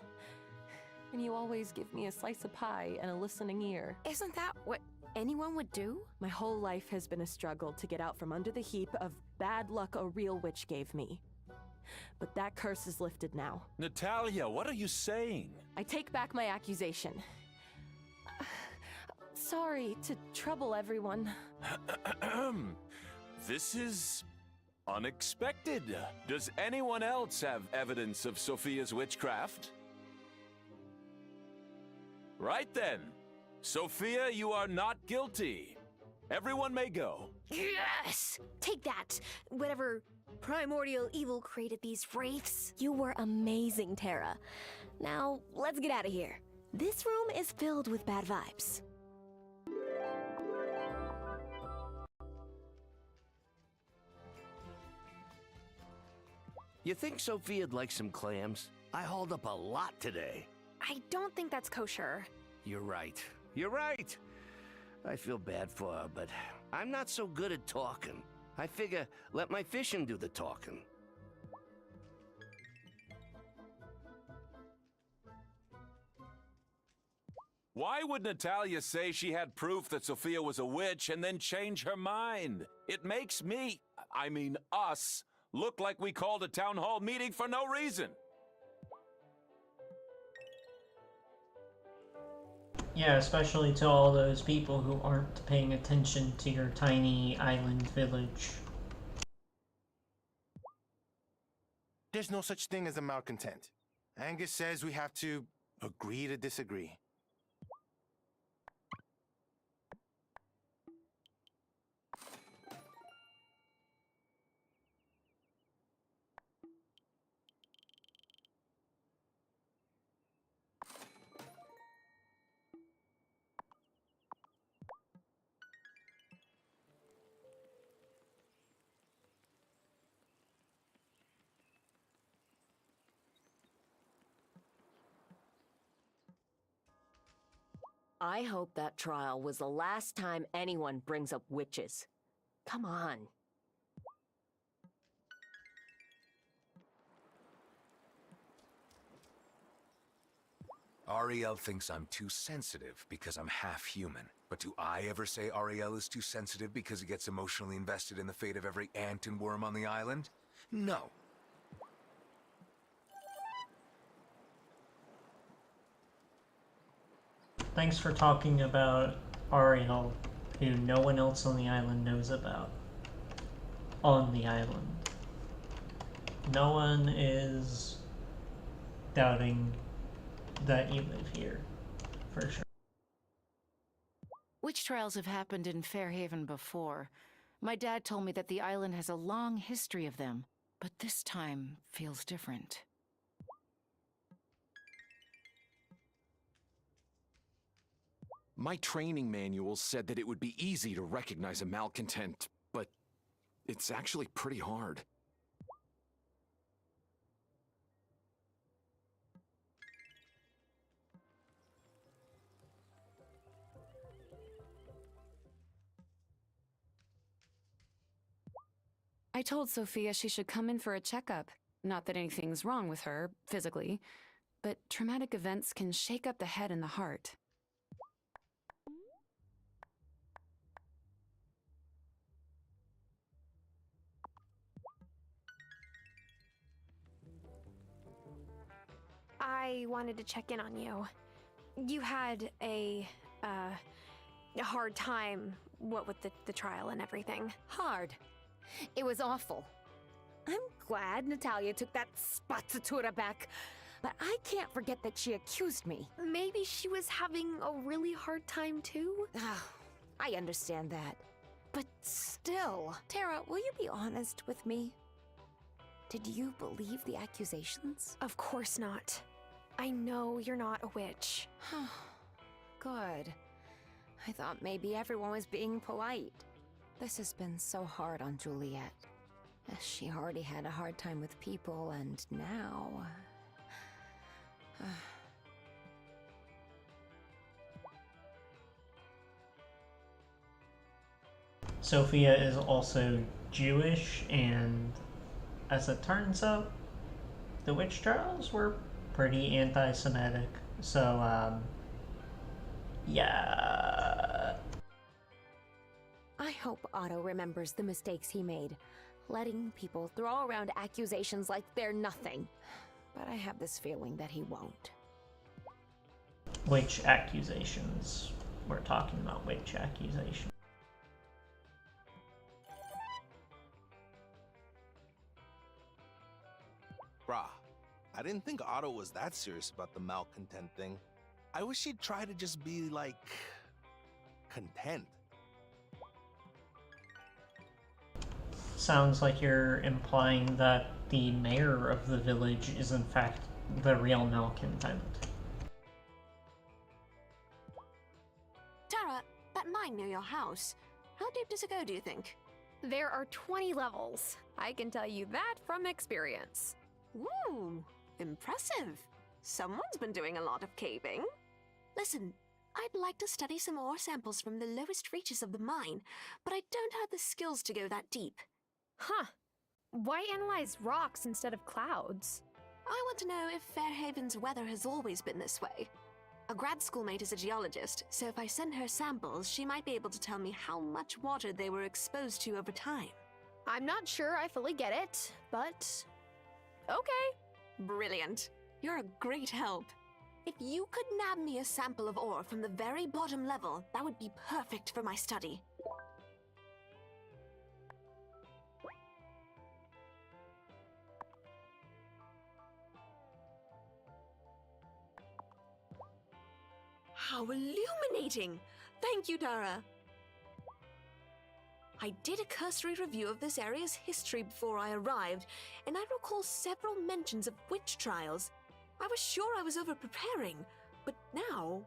And you always give me a slice of pie and a listening ear. Isn't that what anyone would do? My whole life has been a struggle to get out from under the heap of bad luck a real witch gave me. But that curse is lifted now. Natalia, what are you saying? I take back my accusation. Sorry to trouble everyone. This is unexpected. Does anyone else have evidence of Sophia's witchcraft? Right then. Sophia, you are not guilty. Everyone may go. Yes! Take that! Whatever primordial evil created these wraiths. You were amazing, Tara. Now, let's get out of here. This room is filled with bad vibes. You think Sophia'd like some clams? I hauled up a lot today. I don't think that's kosher. You're right. You're right. I feel bad for her, but I'm not so good at talking. I figure let my fishing do the talking. Why would Natalia say she had proof that Sophia was a witch and then change her mind? It makes us, look like we called a town hall meeting for no reason. Yeah, especially to all those people who aren't paying attention to your tiny island village. There's no such thing as a malcontent. Angus says we have to agree to disagree. I hope that trial was the last time anyone brings up witches. Come on. Ariel thinks I'm too sensitive because I'm half human. But do I ever say Ariel is too sensitive because he gets emotionally invested in the fate of every ant and worm on the island? No. Thanks for talking about Ariel, who no one else on the island knows about. On the island. No one is doubting that you live here, for sure. Witch trials have happened in Fairhaven before. My dad told me that the island has a long history of them, but this time feels different. My training manual said that it would be easy to recognize a malcontent, but it's actually pretty hard. I told Sophia she should come in for a checkup. Not that anything's wrong with her, physically, but traumatic events can shake up the head and the heart. I wanted to check in on you. You had a hard time, what with the trial and everything. Hard. It was awful. I'm glad Natalia took that spazzatura back, but I can't forget that she accused me. Maybe she was having a really hard time too? I understand that. But still, Tara, will you be honest with me? Did you believe the accusations? Of course not. I know you're not a witch. Good. I thought maybe everyone was being polite. This has been so hard on Juliet. She already had a hard time with people, and now... Sophia is also Jewish, and as it turns out, the witch trials were pretty anti-Semitic. So, yeah. I hope Otto remembers the mistakes he made, letting people throw around accusations like they're nothing. But I have this feeling that he won't. Witch accusations. We're talking about witch accusations. Brah, I didn't think Otto was that serious about the malcontent thing. I wish he'd try to just be, like, content. Sounds like you're implying that the mayor of the village is in fact the real malcontent. Tara, that mine near your house, how deep does it go, do you think? There are 20 levels. I can tell you that from experience. Ooh, impressive. Someone's been doing a lot of caving. Listen, I'd like to study some ore samples from the lowest reaches of the mine, but I don't have the skills to go that deep. Huh. Why analyze rocks instead of clouds? I want to know if Fairhaven's weather has always been this way. A grad schoolmate is a geologist, so if I send her samples, she might be able to tell me how much water they were exposed to over time. I'm not sure I fully get it, but... okay. Brilliant. You're a great help. If you could nab me a sample of ore from the very bottom level, that would be perfect for my study. How illuminating! Thank you, Dara. I did a cursory review of this area's history before I arrived, and I recall several mentions of witch trials. I was sure I was over-preparing, but now...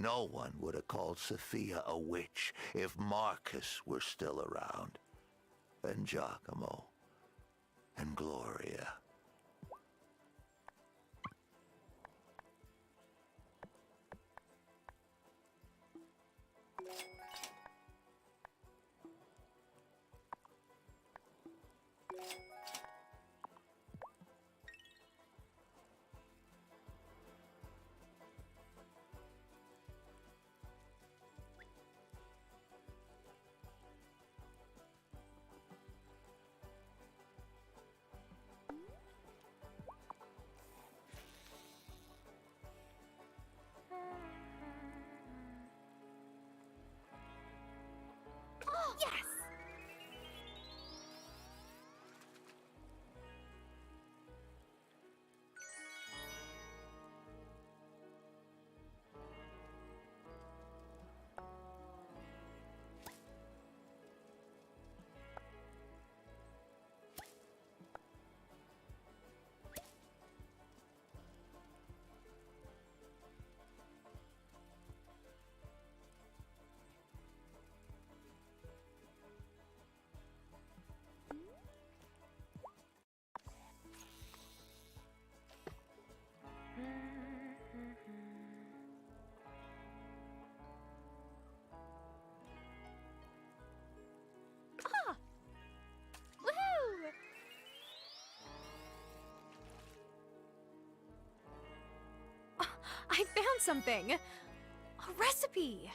No one would have called Sophia a witch if Marcus were still around. And Giacomo. And Gloria. Yes! Ah! Woohoo! I found something! A recipe!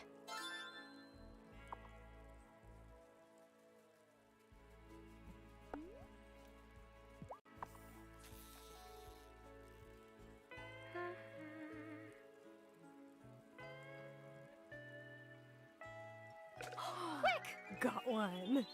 Quick! Got one.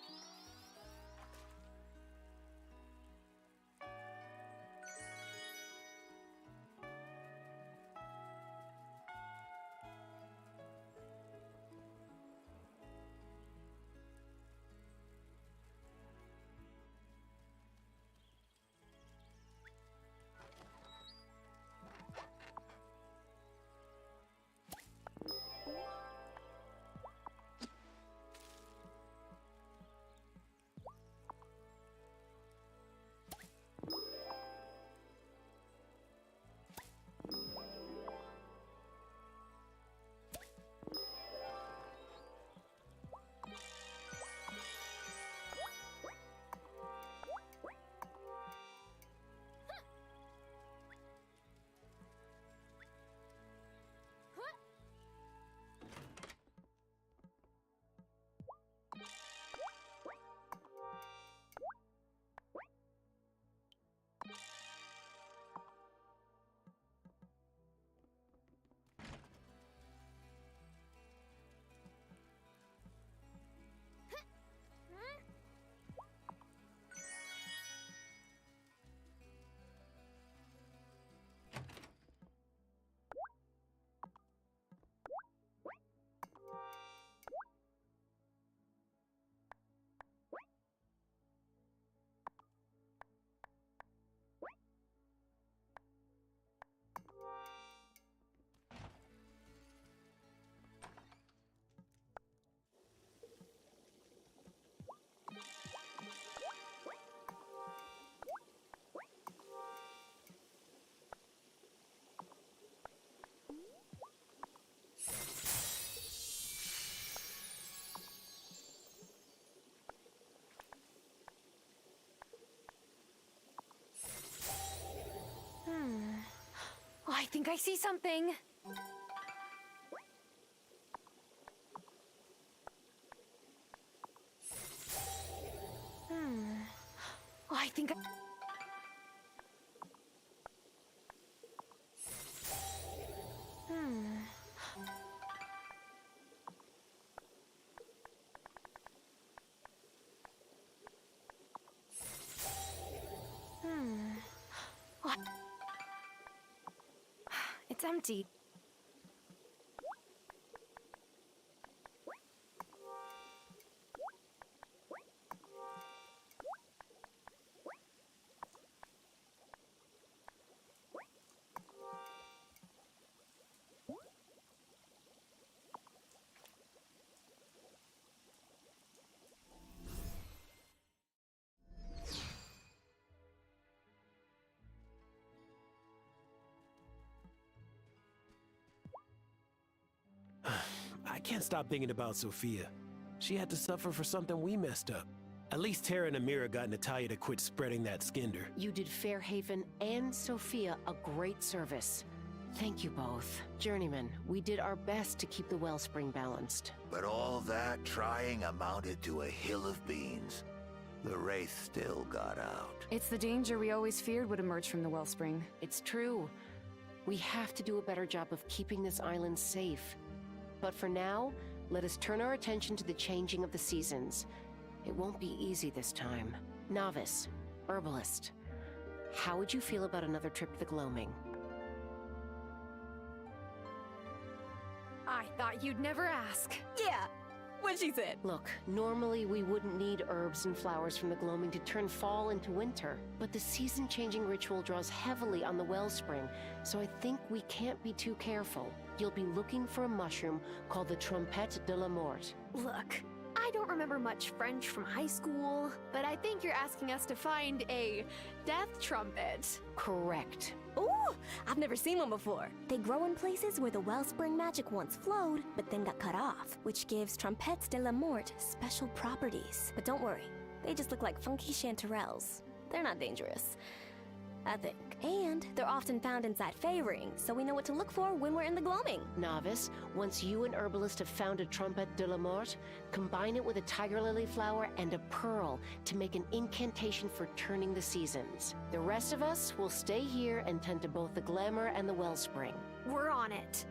Oh, I think I see something. Oh, I think What? It's empty. can't stop thinking about Sophia. She had to suffer for something we messed up. At least Tara and Amira got Natalia to quit spreading that skinder. You did Fairhaven and Sophia a great service. Thank you both. Journeyman, we did our best to keep the wellspring balanced. But all that trying amounted to a hill of beans. The Wraith still got out. It's the danger we always feared would emerge from the wellspring. It's true. We have to do a better job of keeping this island safe. But for now, let us turn our attention to the changing of the seasons. It won't be easy this time. Novice, herbalist, how would you feel about another trip to the gloaming? I thought you'd never ask. Yeah, what she said. Look, normally we wouldn't need herbs and flowers from the gloaming to turn fall into winter, but the season-changing ritual draws heavily on the wellspring, so I think we can't be too careful. You'll be looking for a mushroom called the Trompette de la Mort. Look, I don't remember much French from high school, but I think you're asking us to find a death trumpet. Correct. Ooh, I've never seen one before. They grow in places where the wellspring magic once flowed, but then got cut off, which gives Trompettes de la Mort special properties. But don't worry, they just look like funky chanterelles. They're not dangerous, I think. And they're often found inside Fey rings, so we know what to look for when we're in the gloaming. Novice, once you and Herbalist have found a Trompette de la Mort, combine it with a tiger lily flower and a pearl to make an incantation for turning the seasons. The rest of us will stay here and tend to both the glamour and the wellspring. We're on it.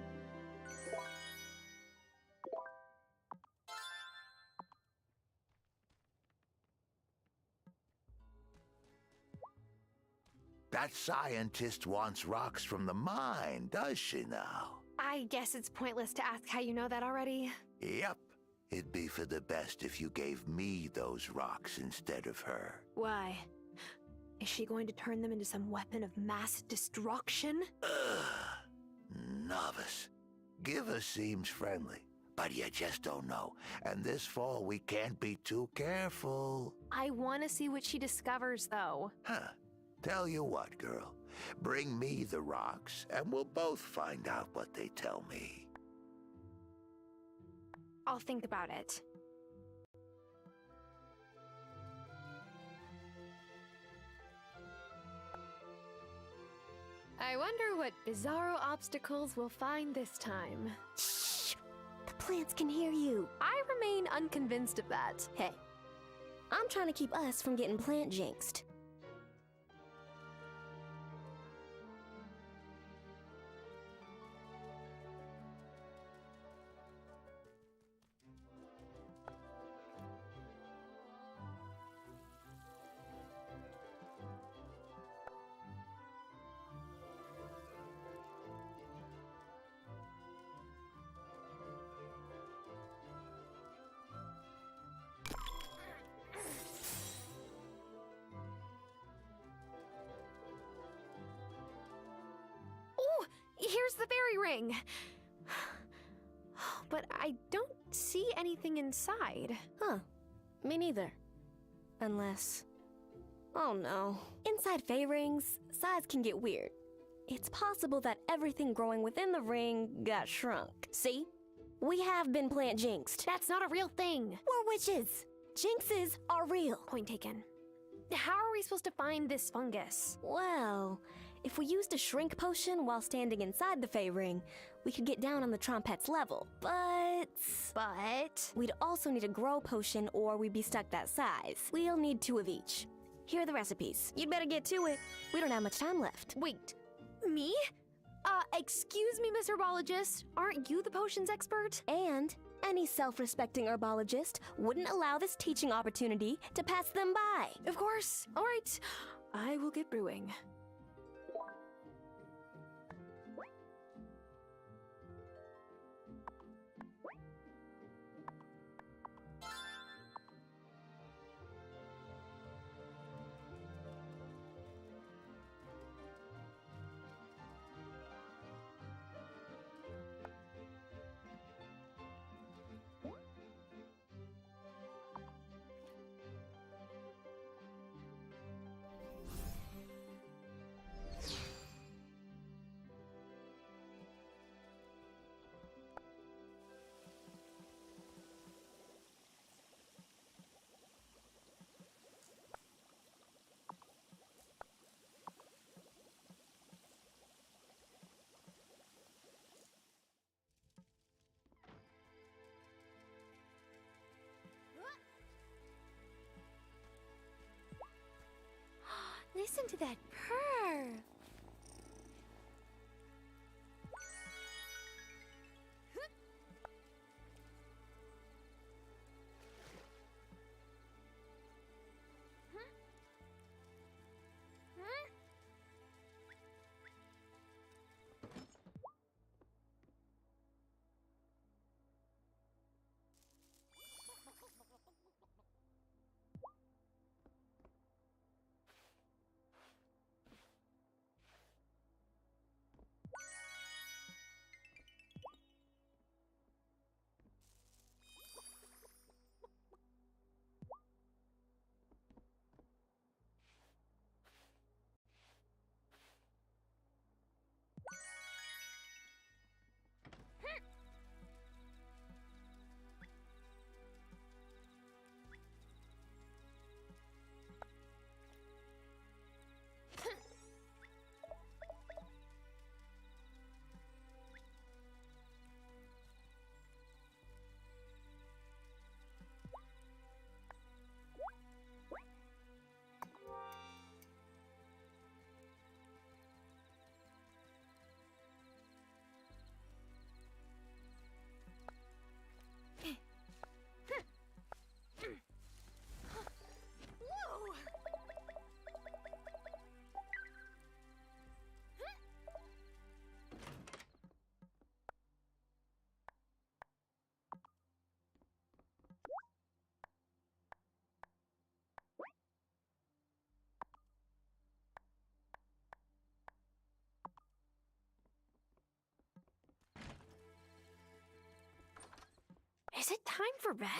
That scientist wants rocks from the mine, does she now? I guess it's pointless to ask how you know that already. Yep. It'd be for the best if you gave me those rocks instead of her. Why? Is she going to turn them into some weapon of mass destruction? Novice. Giver seems friendly, but you just don't know. And this fall, we can't be too careful. I want to see what she discovers, though. Huh. Tell you what, girl. Bring me the rocks, and we'll both find out what they tell me. I'll think about it. I wonder what bizarro obstacles we'll find this time. Shh! The plants can hear you. I remain unconvinced of that. Hey, I'm trying to keep us from getting plant jinxed. Here's the fairy ring. But I don't see anything inside. Huh. Me neither. Unless... Oh no. Inside Fey rings, size can get weird. It's possible that everything growing within the ring got shrunk. See? We have been plant jinxed. That's not a real thing. We're witches. Jinxes are real. Point taken. How are we supposed to find this fungus? Well, if we used a shrink potion while standing inside the Fey ring, we could get down on the Trompette's level. But we'd also need a grow potion or we'd be stuck that size. We'll need 2 of each. Here are the recipes. You'd better get to it. We don't have much time left. Wait, me? Excuse me, Miss Herbologist. Aren't you the potions expert? And any self-respecting herbologist wouldn't allow this teaching opportunity to pass them by. Of course. All right. I will get brewing. Listen to that purr. Is it time for bed?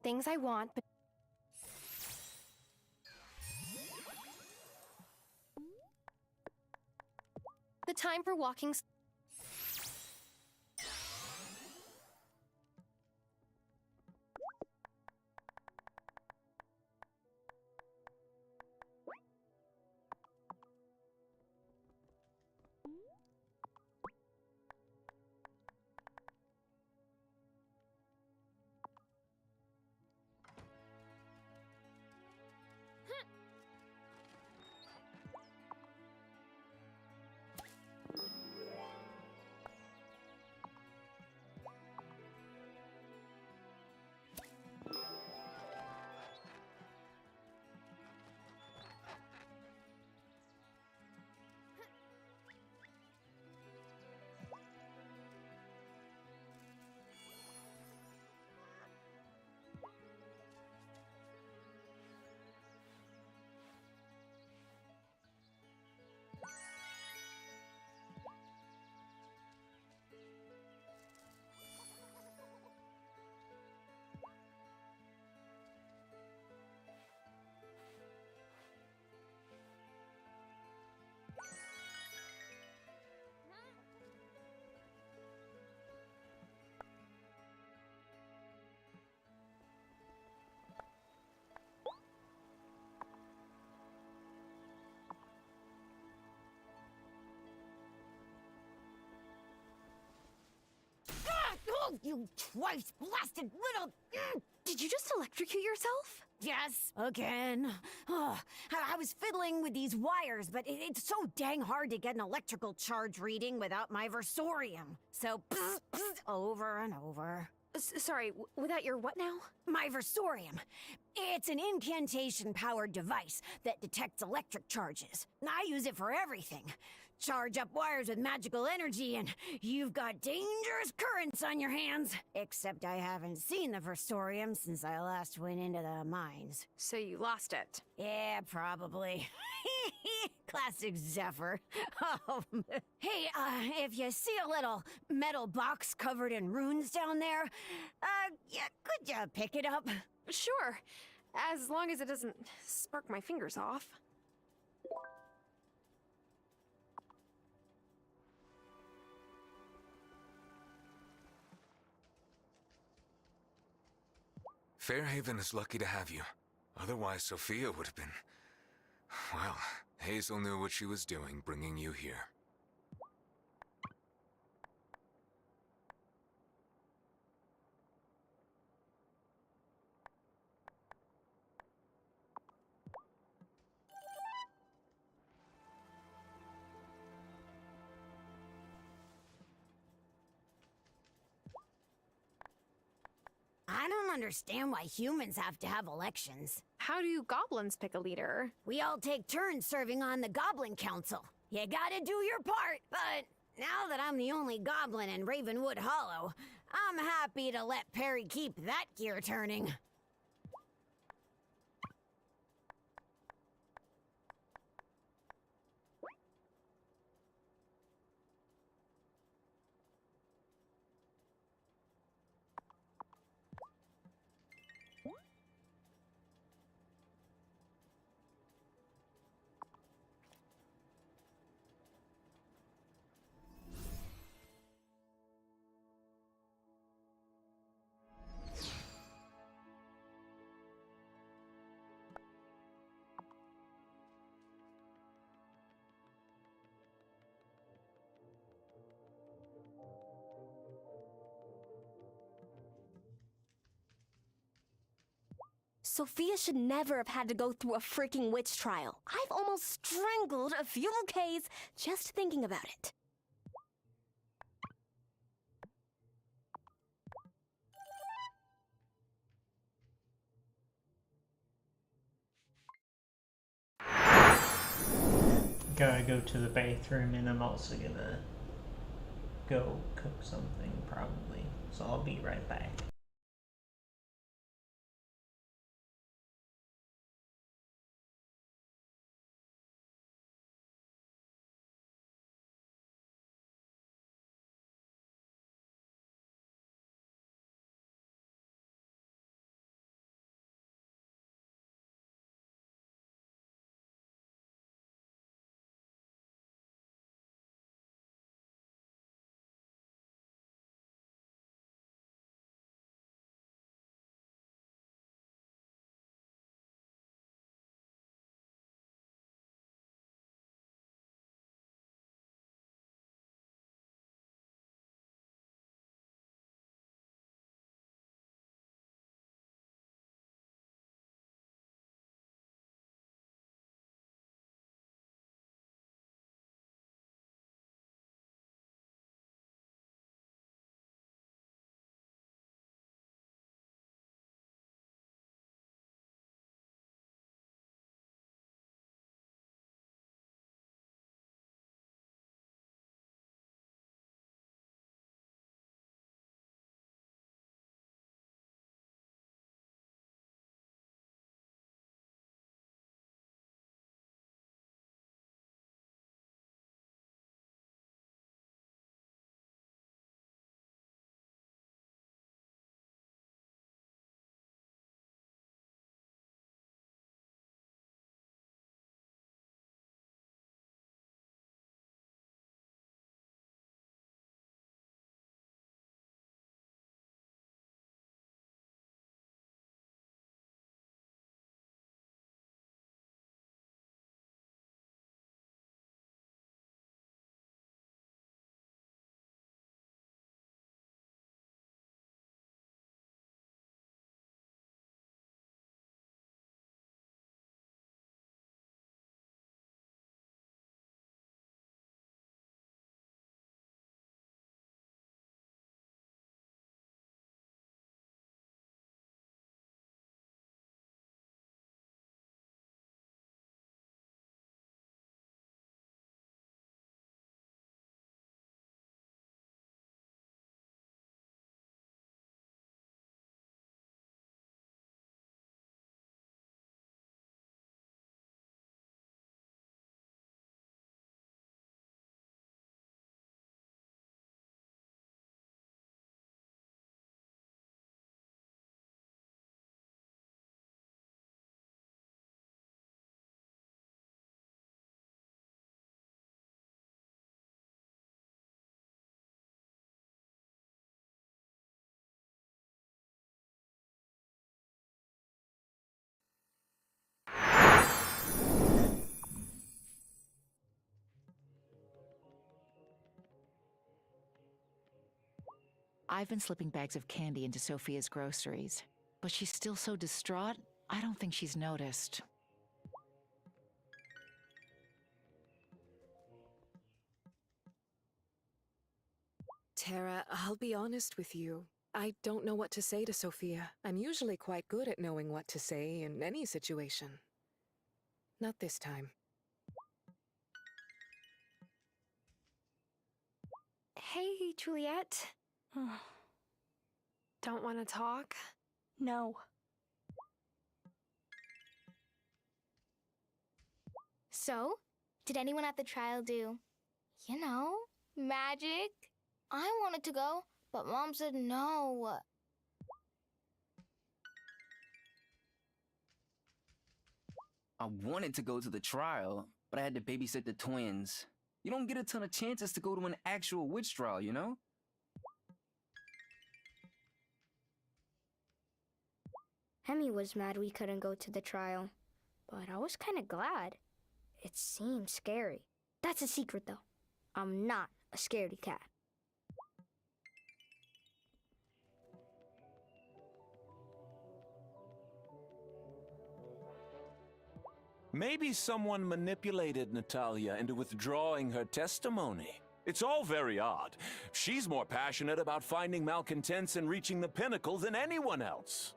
Things I want, but the time for walking. Oh, you twice blasted little... Did you just electrocute yourself? Yes, again. Oh, I was fiddling with these wires, but it's so dang hard to get an electrical charge reading without my versorium. So, over and over. Sorry, without your what now? My Versorium. It's an incantation-powered device that detects electric charges. I use it for everything. Charge up wires with magical energy and you've got dangerous currents on your hands. Except I haven't seen the Versorium since I last went into the mines. So you lost it? Yeah, probably. Classic Zephyr. Oh. Hey, if you see a little metal box covered in runes down there, yeah, could you pick it up? Sure, as long as it doesn't spark my fingers off. Fairhaven is lucky to have you. Otherwise, Sophia would have been... Well, Hazel knew what she was doing, bringing you here. I don't understand why humans have to have elections. How do goblins pick a leader? We all take turns serving on the Goblin Council. You gotta do your part, but now that I'm the only goblin in Ravenwood Hollow, I'm happy to let Perry keep that gear turning. Sophia should never have had to go through a freaking witch trial. I've almost strangled a few bouquets just thinking about it. Gotta go to the bathroom, and I'm also gonna go cook something, probably. So I'll be right back. I've been slipping bags of candy into Sophia's groceries, but she's still so distraught, I don't think she's noticed. Tara, I'll be honest with you. I don't know what to say to Sophia. I'm usually quite good at knowing what to say in any situation. Not this time. Hey, Juliet. Don't want to talk? No. So, did anyone at the trial do, you know, magic? I wanted to go, but Mom said no. I wanted to go to the trial, but I had to babysit the twins. You don't get a ton of chances to go to an actual witch trial, you know? Emmy was mad we couldn't go to the trial, but I was kind of glad. It seemed scary. That's a secret, though. I'm not a scaredy cat. Maybe someone manipulated Natalia into withdrawing her testimony. It's all very odd. She's more passionate about finding malcontents and reaching the pinnacle than anyone else.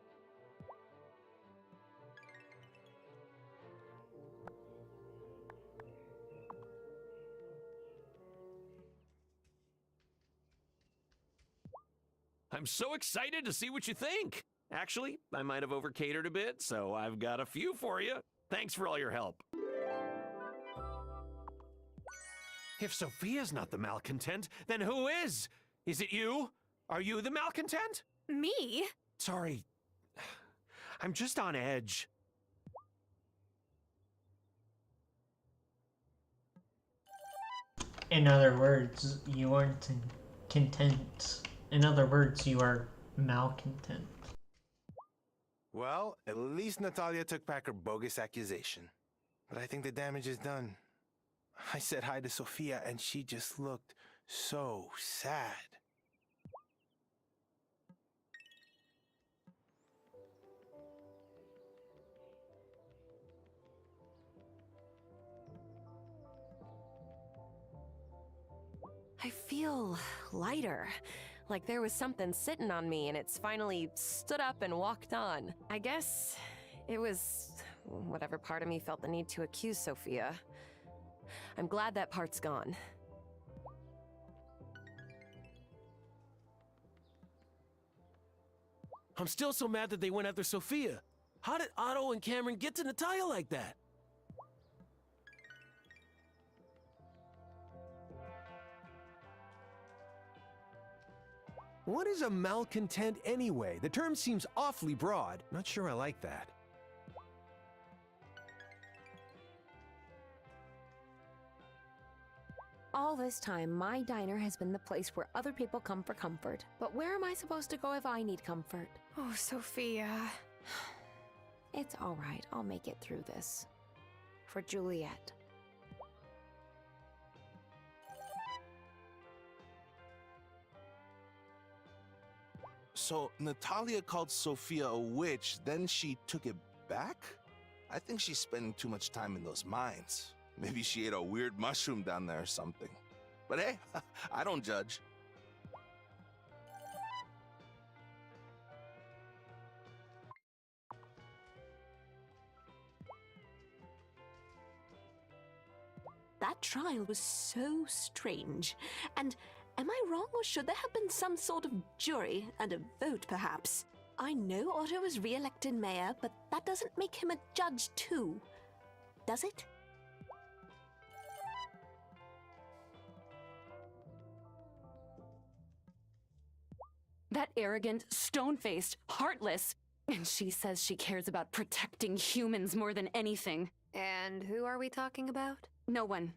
I'm so excited to see what you think. Actually, I might have over-catered a bit, so I've got a few for you. Thanks for all your help. If Sophia's not the malcontent, then who is? Is it you? Are you the malcontent? Me? Sorry. I'm just on edge. In other words, you aren't content. In other words, you are malcontent. Well, at least Natalia took back her bogus accusation. But I think the damage is done. I said hi to Sophia and she just looked so sad. I feel lighter. Like there was something sitting on me and it's finally stood up and walked on. I guess it was whatever part of me felt the need to accuse Sophia. I'm glad that part's gone. I'm still so mad that they went after Sophia. How did Otto and Cameron get to Natalia like that? What is a malcontent anyway? The term seems awfully broad. Not sure I like that. All this time, my diner has been the place where other people come for comfort. But where am I supposed to go if I need comfort? Oh, Sophia. It's all right. I'll make it through this. For Juliet. So Natalia called Sophia a witch, then she took it back? I think she's spending too much time in those mines. Maybe she ate a weird mushroom down there or something. But hey, I don't judge. That trial was so strange. And am I wrong, or should there have been some sort of jury and a vote, perhaps? I know Otto was re-elected mayor, but that doesn't make him a judge too, does it? That arrogant, stone-faced, heartless. And she says she cares about protecting humans more than anything. And who are we talking about? No one.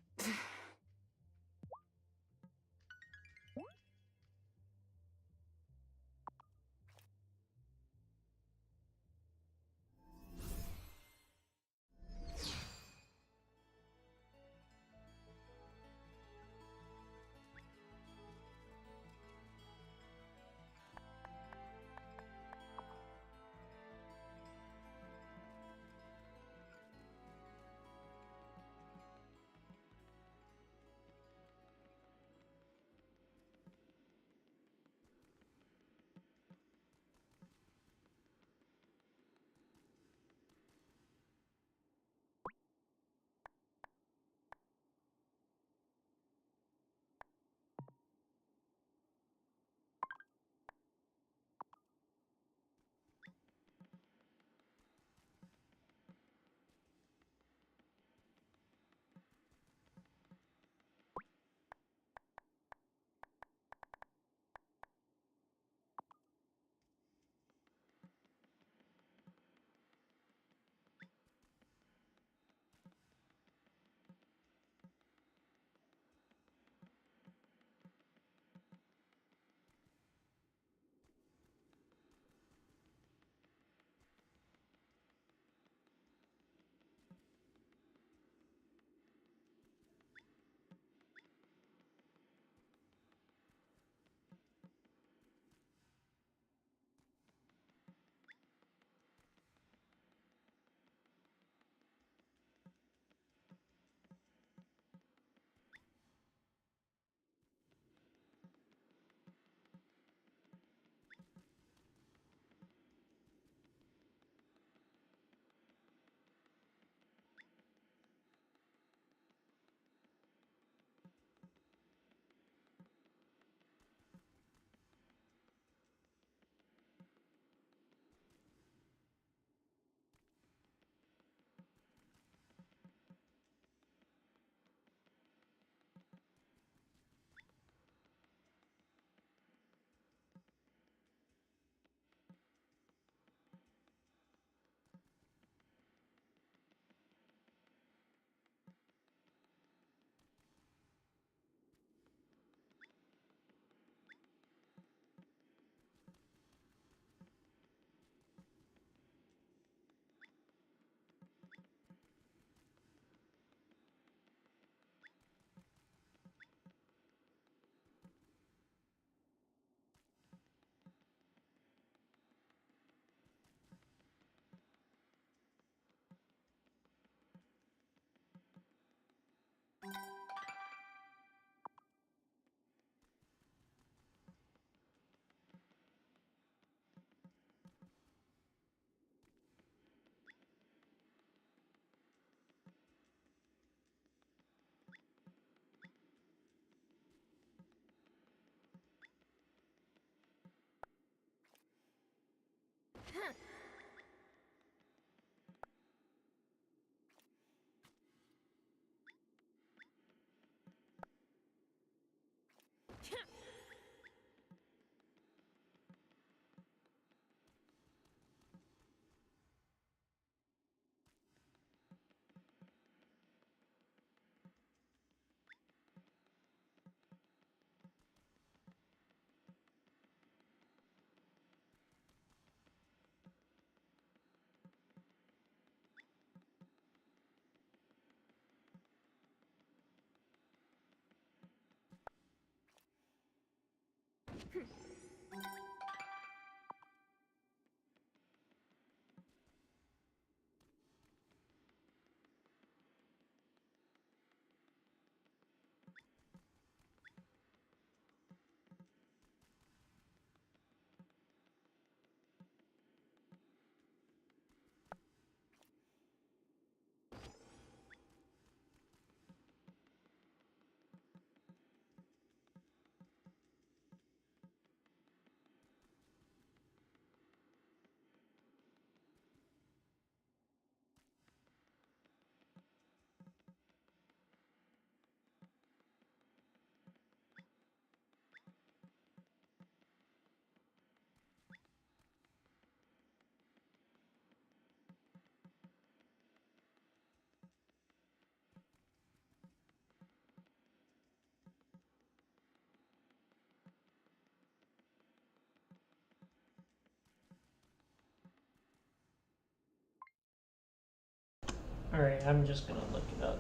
Alright, I'm just gonna look it up.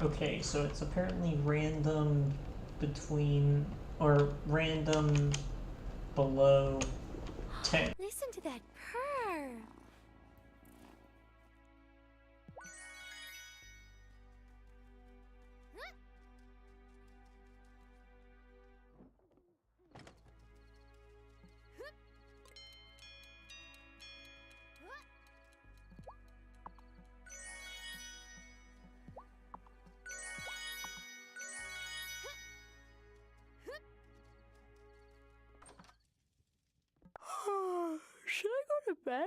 Okay, so it's apparently random between, or random below 10. Listen to that purr. Should I go to bed?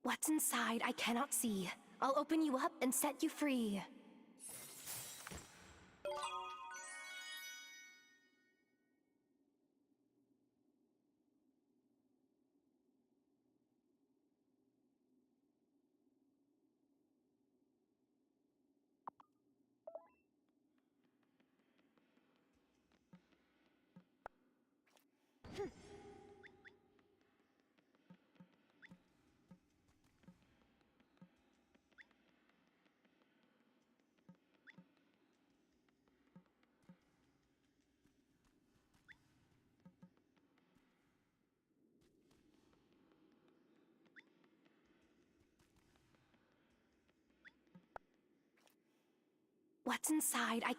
What's inside I cannot see. I'll open you up and set you free. What's inside I...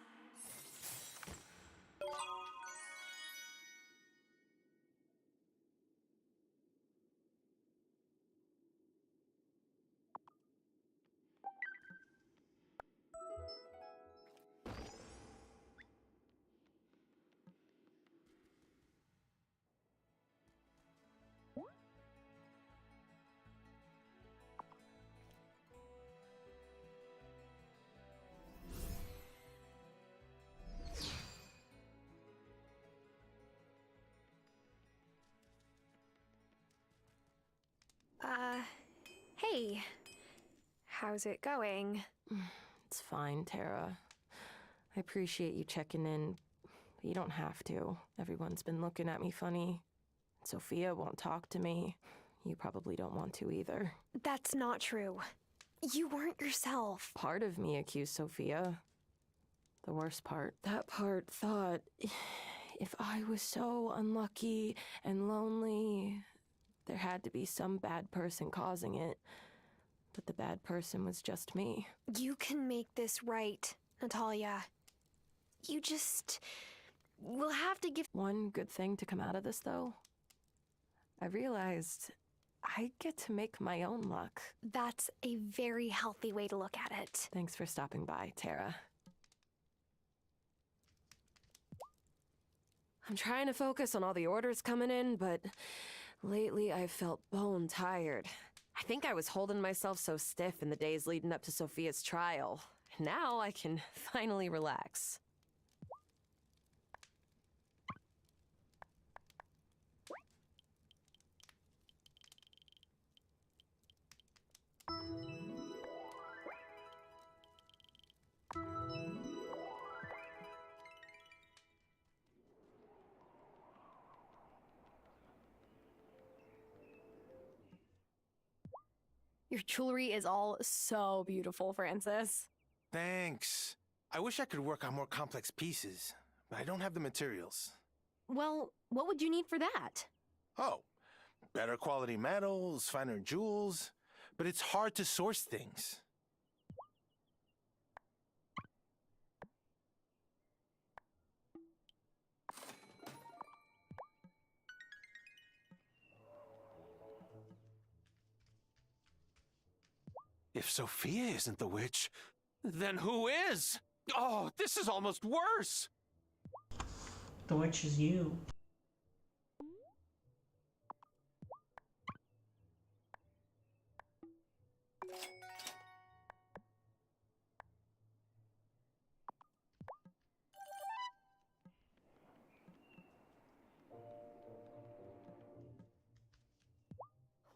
Hey. How's it going? It's fine, Tara. I appreciate you checking in, but you don't have to. Everyone's been looking at me funny. Sophia won't talk to me. You probably don't want to either. That's not true. You weren't yourself. Part of me accused Sophia. The worst part. That part thought, if I was so unlucky and lonely, there had to be some bad person causing it. But the bad person was just me. You can make this right, Natalia. You just... We'll have to give... One good thing to come out of this, though? I realized I get to make my own luck. That's a very healthy way to look at it. Thanks for stopping by, Tara. I'm trying to focus on all the orders coming in, but lately I've felt bone tired. I think I was holding myself so stiff in the days leading up to Sophia's trial. Now I can finally relax. Your jewelry is all so beautiful, Francis. Thanks. I wish I could work on more complex pieces, but I don't have the materials. Well, what would you need for that? Oh, better quality metals, finer jewels, but it's hard to source things. If Sophia isn't the witch, then who is? Oh, this is almost worse! The witch is you.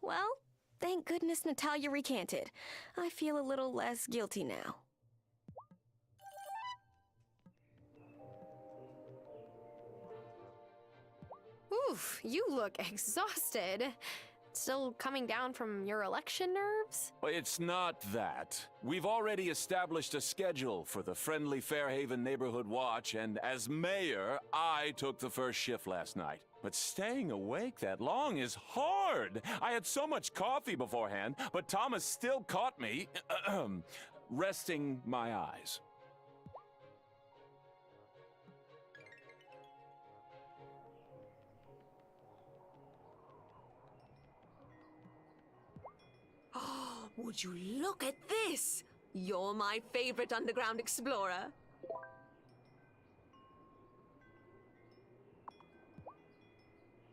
Well, thank goodness Natalia recanted. I feel a little less guilty now. Oof, you look exhausted. Still coming down from your election nerves? Well, it's not that. We've already established a schedule for the friendly Fairhaven Neighborhood Watch, and as mayor, I took the first shift last night. But staying awake that long is hard. I had so much coffee beforehand, but Thomas still caught me resting my eyes. Oh, would you look at this? You're my favorite underground explorer.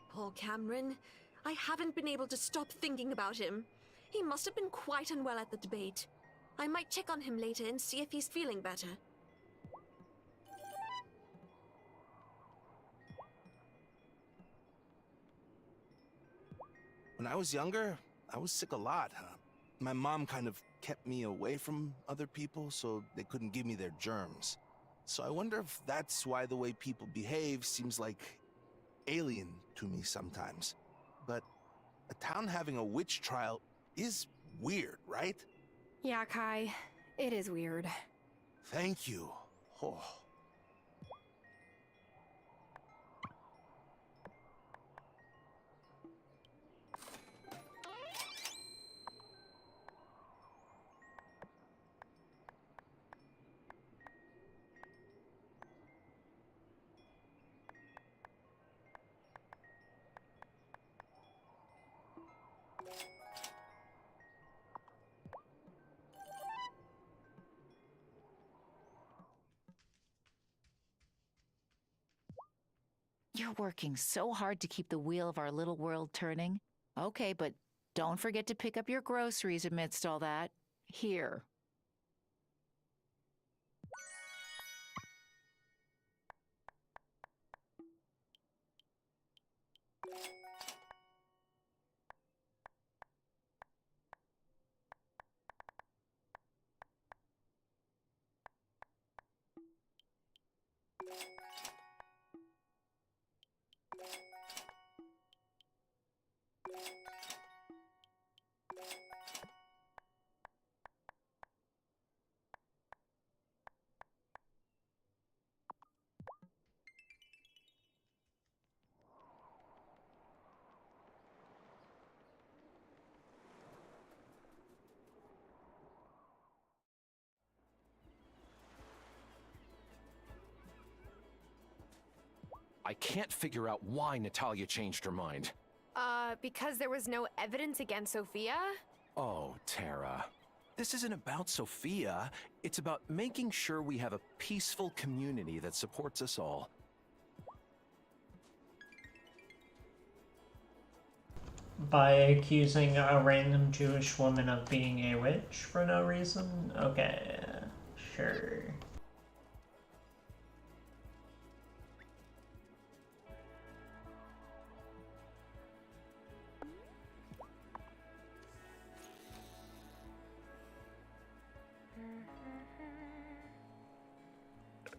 Poor Cameron. I haven't been able to stop thinking about him. He must have been quite unwell at the debate. I might check on him later and see if he's feeling better. When I was younger, I was sick a lot. My mom kind of kept me away from other people so they couldn't give me their germs. So I wonder if that's why the way people behave seems like alien to me sometimes. But a town having a witch trial is weird, right? Yeah, Kai. It is weird. Thank you. Oh. You're working so hard to keep the wheel of our little world turning. Okay, but don't forget to pick up your groceries amidst all that. Here. I can't figure out why Natalia changed her mind. Because there was no evidence against Sophia? Oh, Tara. This isn't about Sophia. It's about making sure we have a peaceful community that supports us all. By accusing a random Jewish woman of being a witch for no reason? Okay, sure.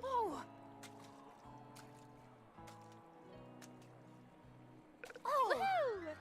Oh! Oh! Woohoo!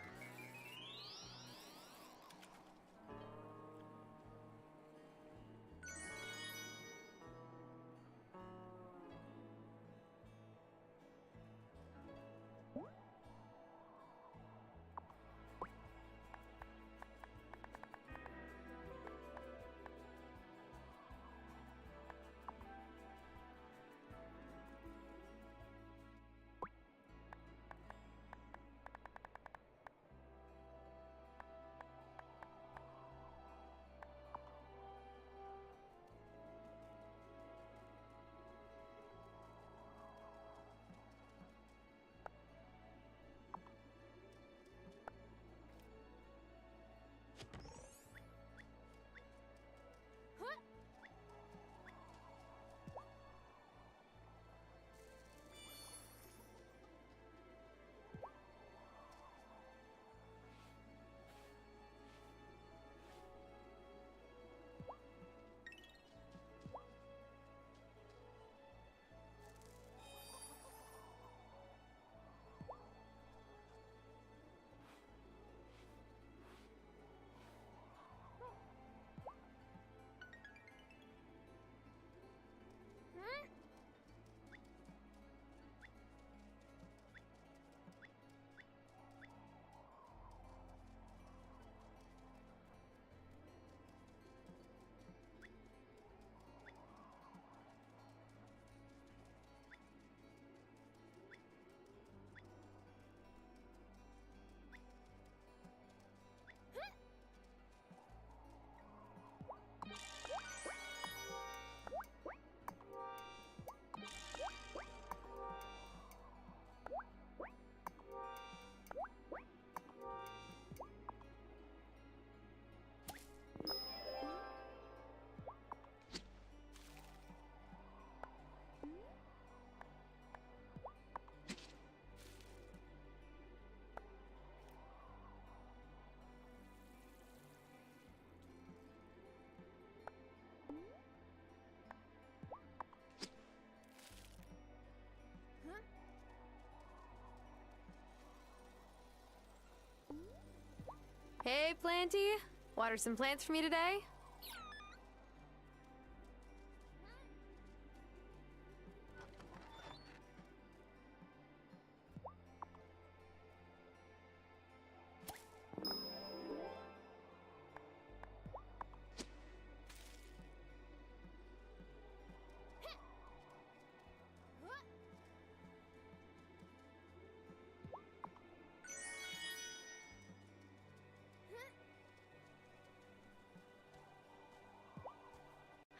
Hey, Planty. Water some plants for me today?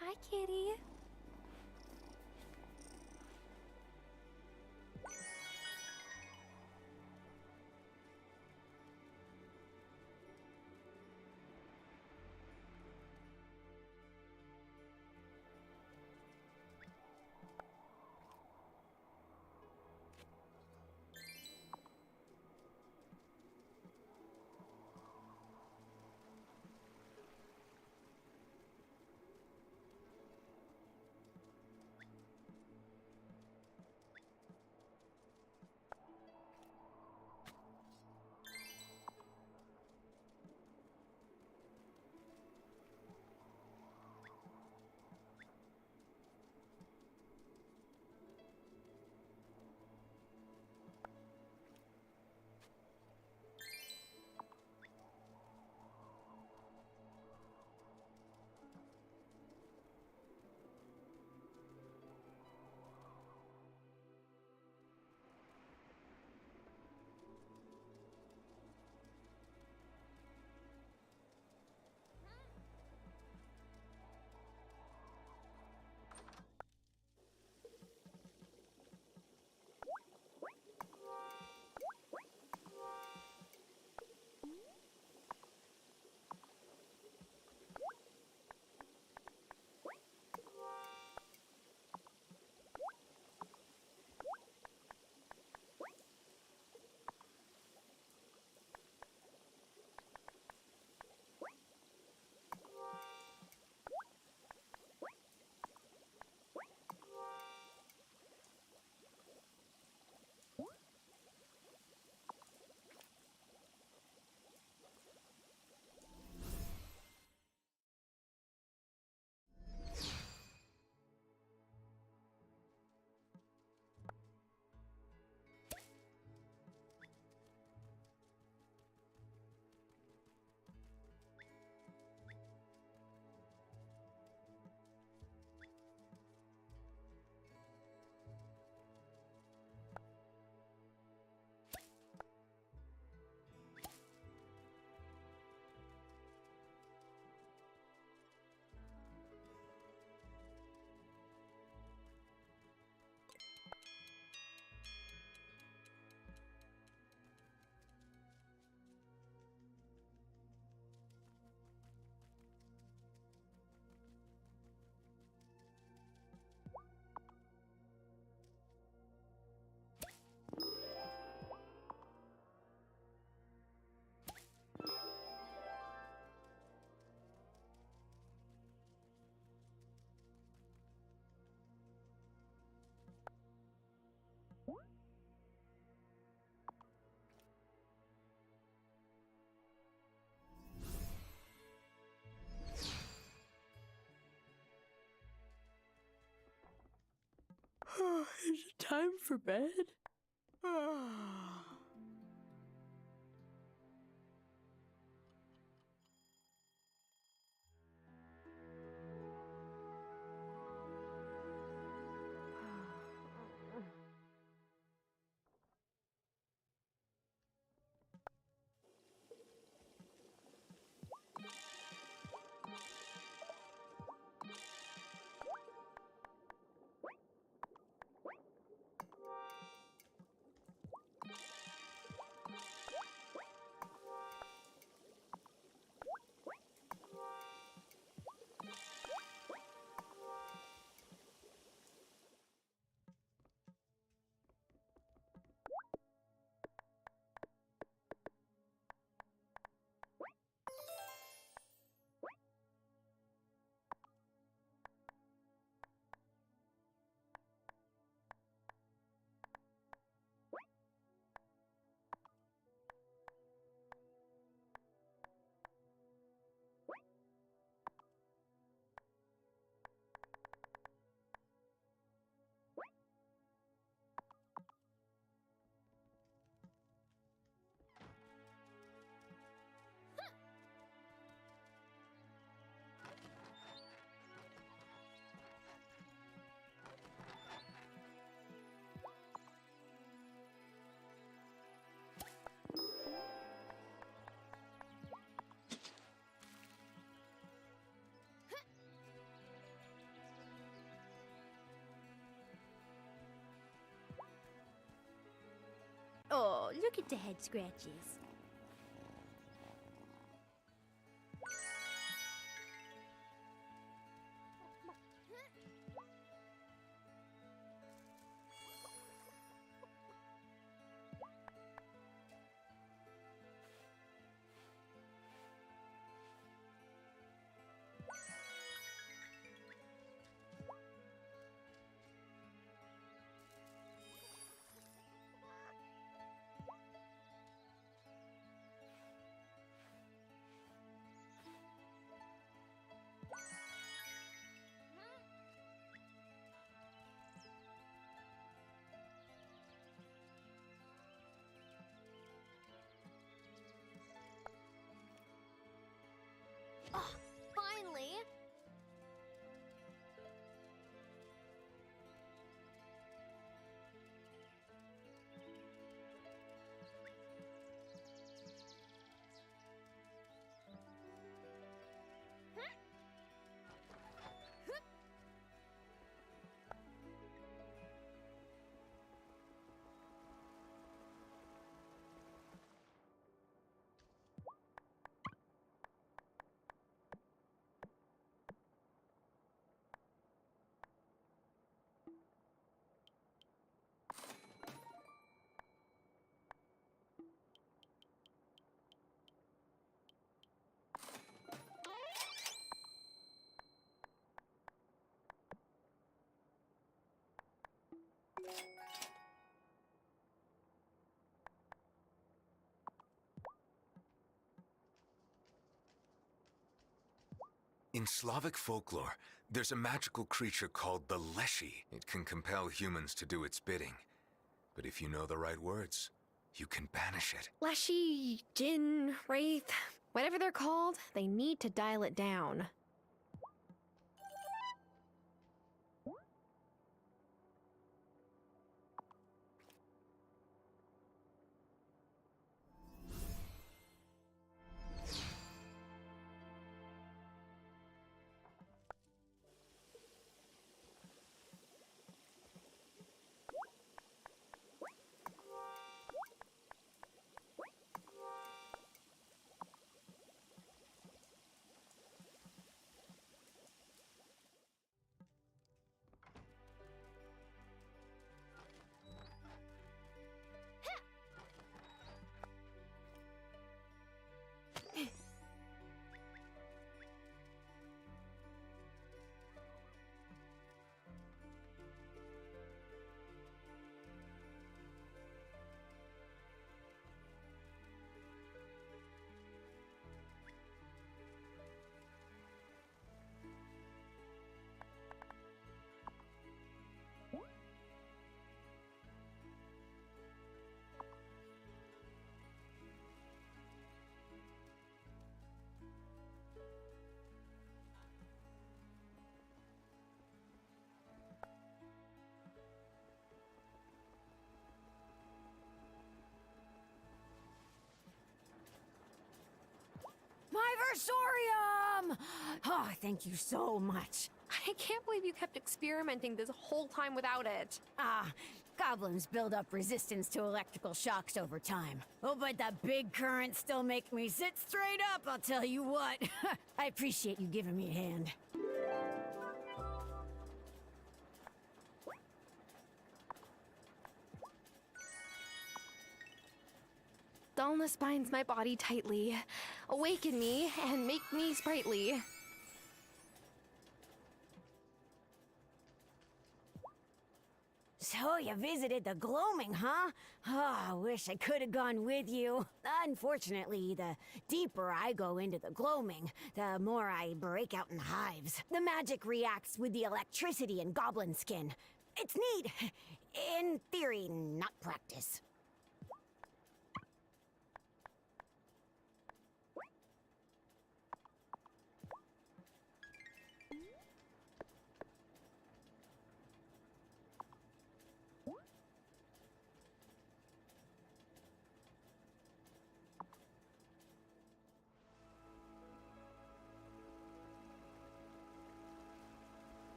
Hi, kitty. Is it time for bed? Look at the head scratches. Oh, finally! In Slavic folklore, there's a magical creature called the Leshy. It can compel humans to do its bidding. But if you know the right words, you can banish it. Leshy, Jinn, Wraith, whatever they're called, they need to dial it down. My versorium! Oh, thank you so much. I can't believe you kept experimenting this whole time without it. Ah, goblins build up resistance to electrical shocks over time. Oh, but the big currents still make me sit straight up, I'll tell you what. I appreciate you giving me a hand. Dullness binds my body tightly. Awaken me and make me sprightly. So you visited the gloaming, huh? Oh, I wish I could have gone with you. Unfortunately, the deeper I go into the gloaming, the more I break out in hives. The magic reacts with the electricity in goblin skin. It's neat. In theory, not practice.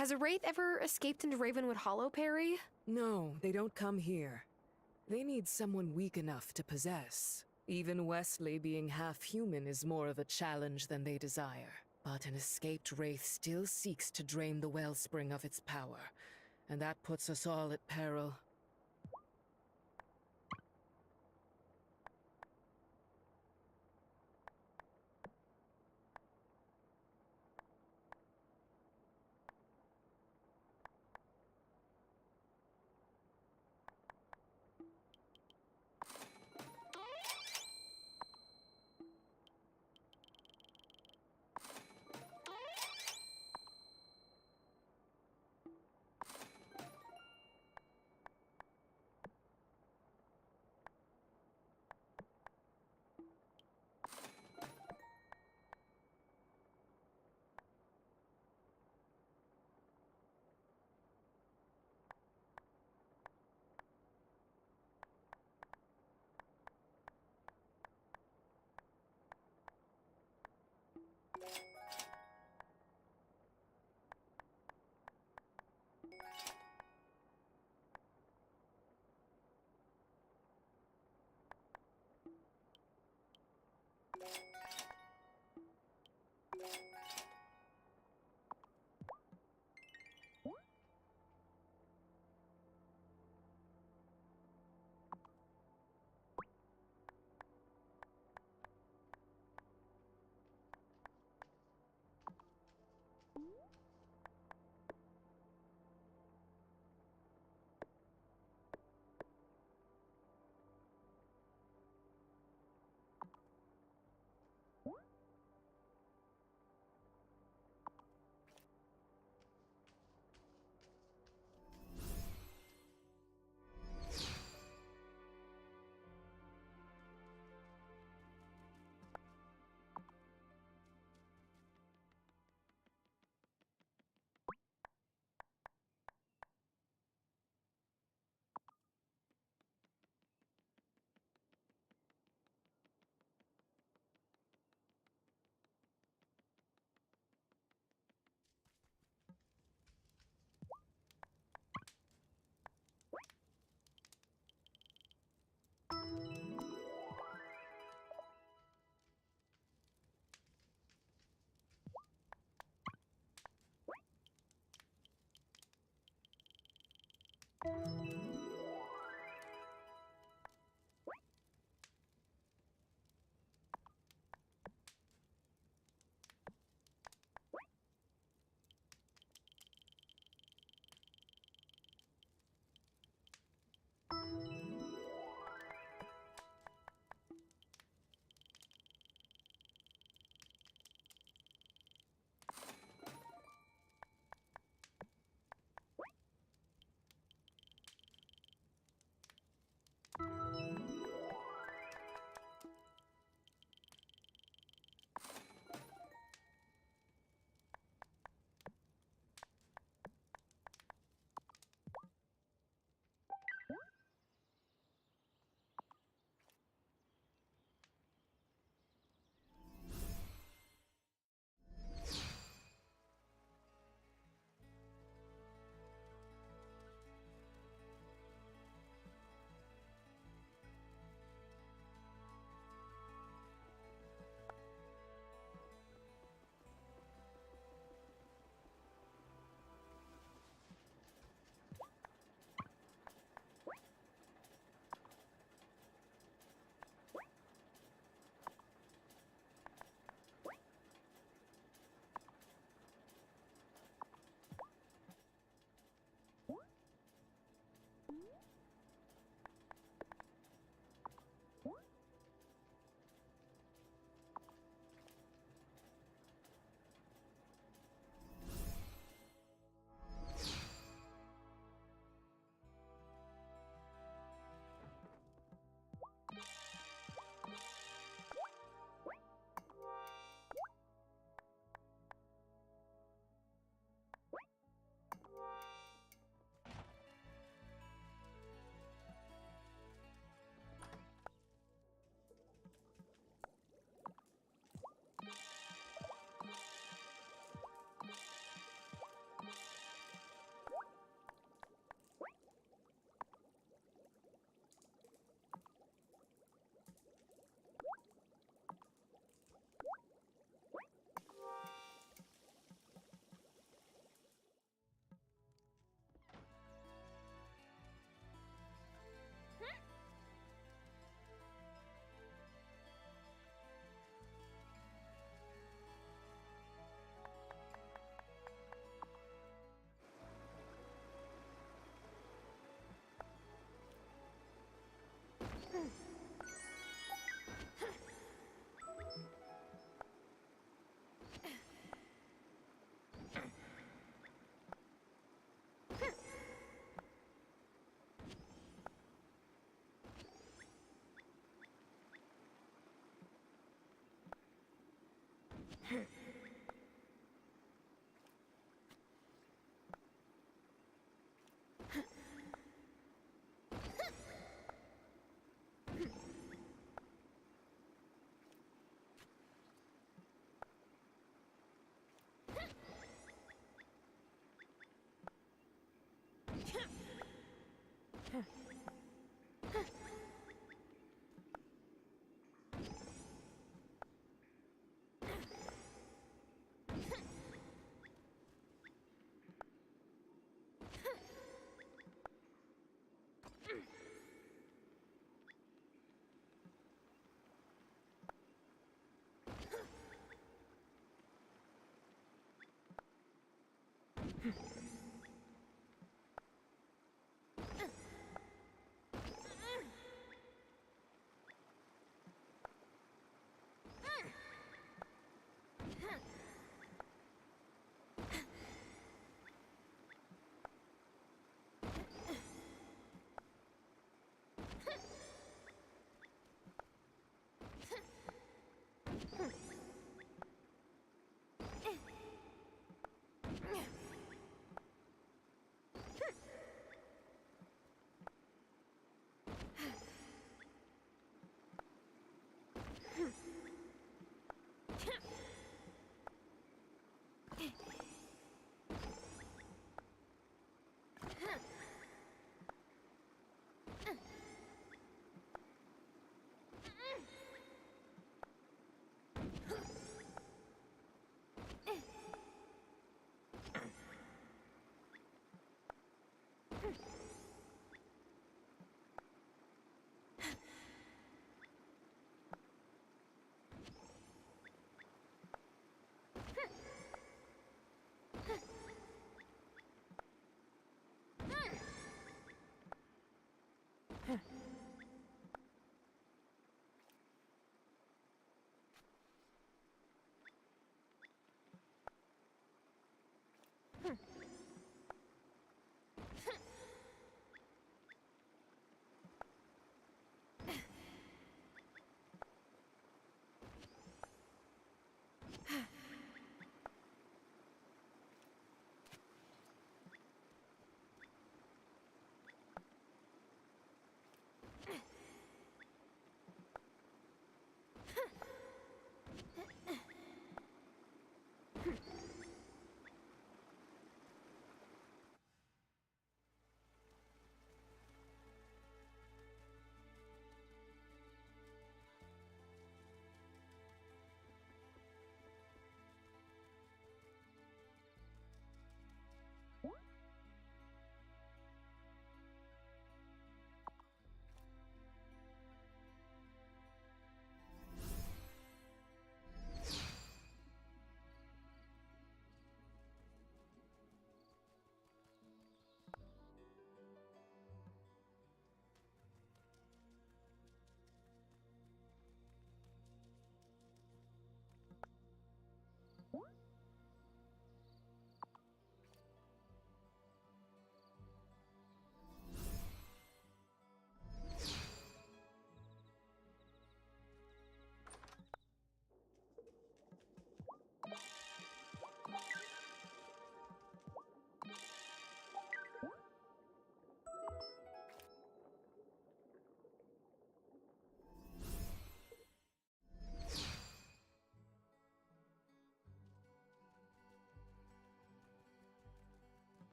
Has a wraith ever escaped into Ravenwood Hollow, Perry? No, they don't come here. They need someone weak enough to possess. Even Wesley being half human is more of a challenge than they desire. But an escaped wraith still seeks to drain the wellspring of its power, and that puts us all at peril.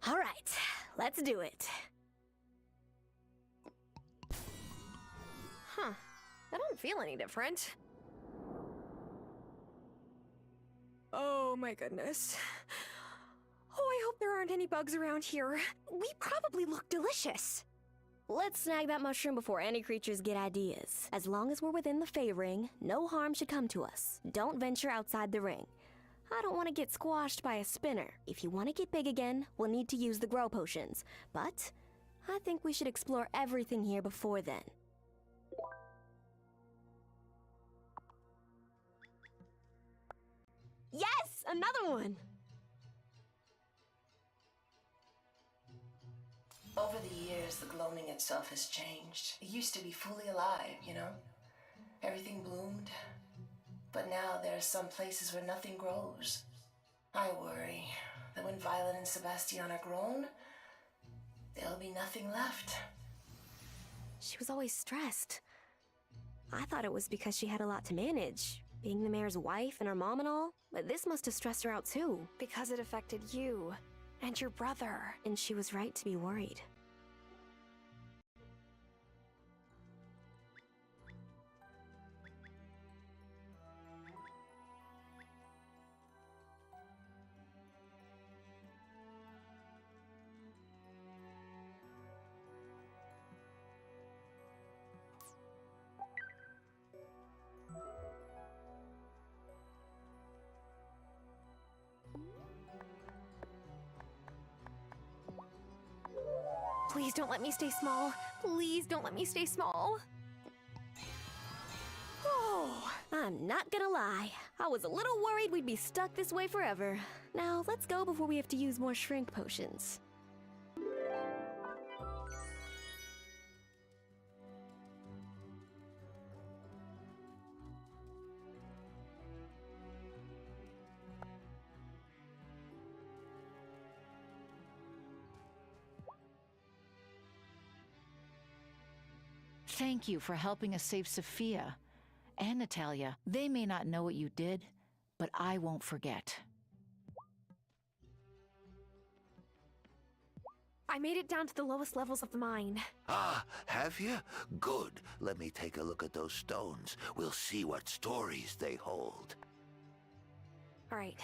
All right, let's do it. Huh. I don't feel any different. Oh my goodness. Oh, I hope there aren't any bugs around here. We probably look delicious. Let's snag that mushroom before any creatures get ideas. As long as we're within the Fey ring, no harm should come to us. Don't venture outside the ring. I don't want to get squashed by a spinner. If you want to get big again, we'll need to use the grow potions. But I think we should explore everything here before then. another one! Over the years, the gloaming itself has changed. It used to be fully alive, you know? Everything bloomed. But now there are some places where nothing grows. I worry that when Violet and Sebastian are grown, there'll be nothing left. She was always stressed. I thought it was because she had a lot to manage, being the mayor's wife and her mom and all, but this must have stressed her out too. Because it affected you and your brother. And she was right to be worried. Please don't let me stay small. Please don't let me stay small. Oh, I'm not gonna lie. I was a little worried we'd be stuck this way forever. Now, let's go before we have to use more shrink potions. Thank you for helping us save Sophia and Natalia. They may not know what you did, but I won't forget. I made it down to the lowest levels of the mine. Ah, have you? Good. Let me take a look at those stones. We'll see what stories they hold. All right,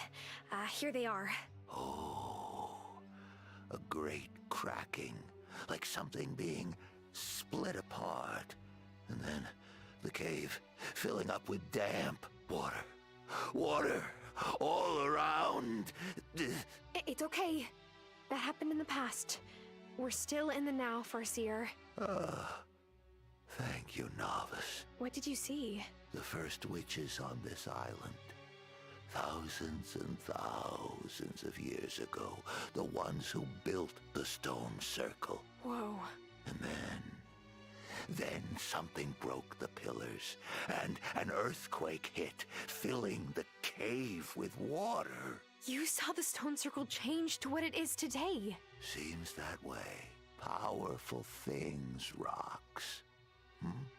here they are. Oh, a great cracking, like something being split apart. And then the cave filling up with damp water. Water all around. It's okay. That happened in the past. We're still in the now, Farseer. Thank you, novice. What did you see? The first witches on this island. Thousands and thousands of years ago. The ones who built the stone circle. Whoa. And then something broke the pillars, and an earthquake hit, filling the cave with water. You saw the stone circle change to what it is today. Seems that way. Powerful things, rocks.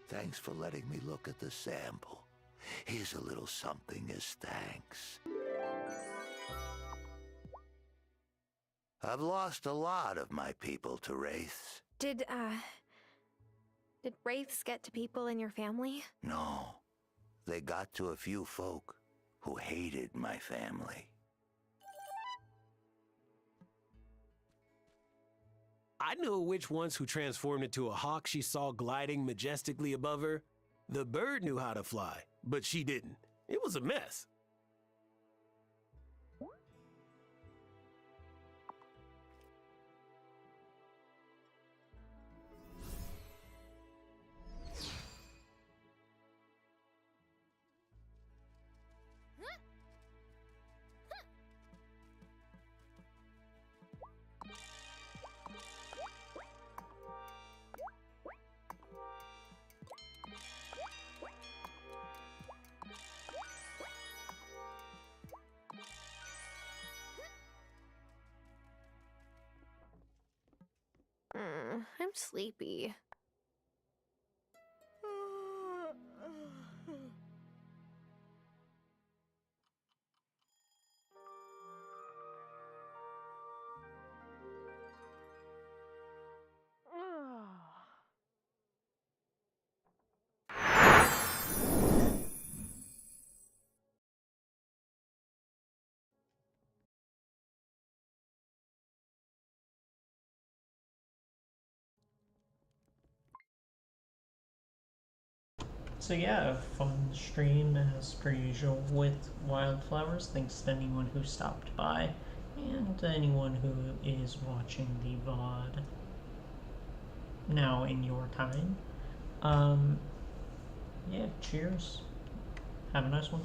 Thanks for letting me look at the sample. Here's a little something as thanks. I've lost a lot of my people to wraiths. Did wraiths get to people in your family? No. They got to a few folk who hated my family. I knew a witch once who transformed into a hawk she saw gliding majestically above her. The bird knew how to fly, but she didn't. It was a mess. I'm sleepy. So yeah, a fun stream as per usual with Wildflowers. Thanks to anyone who stopped by and anyone who is watching the VOD now in your time. Yeah, cheers. Have a nice one.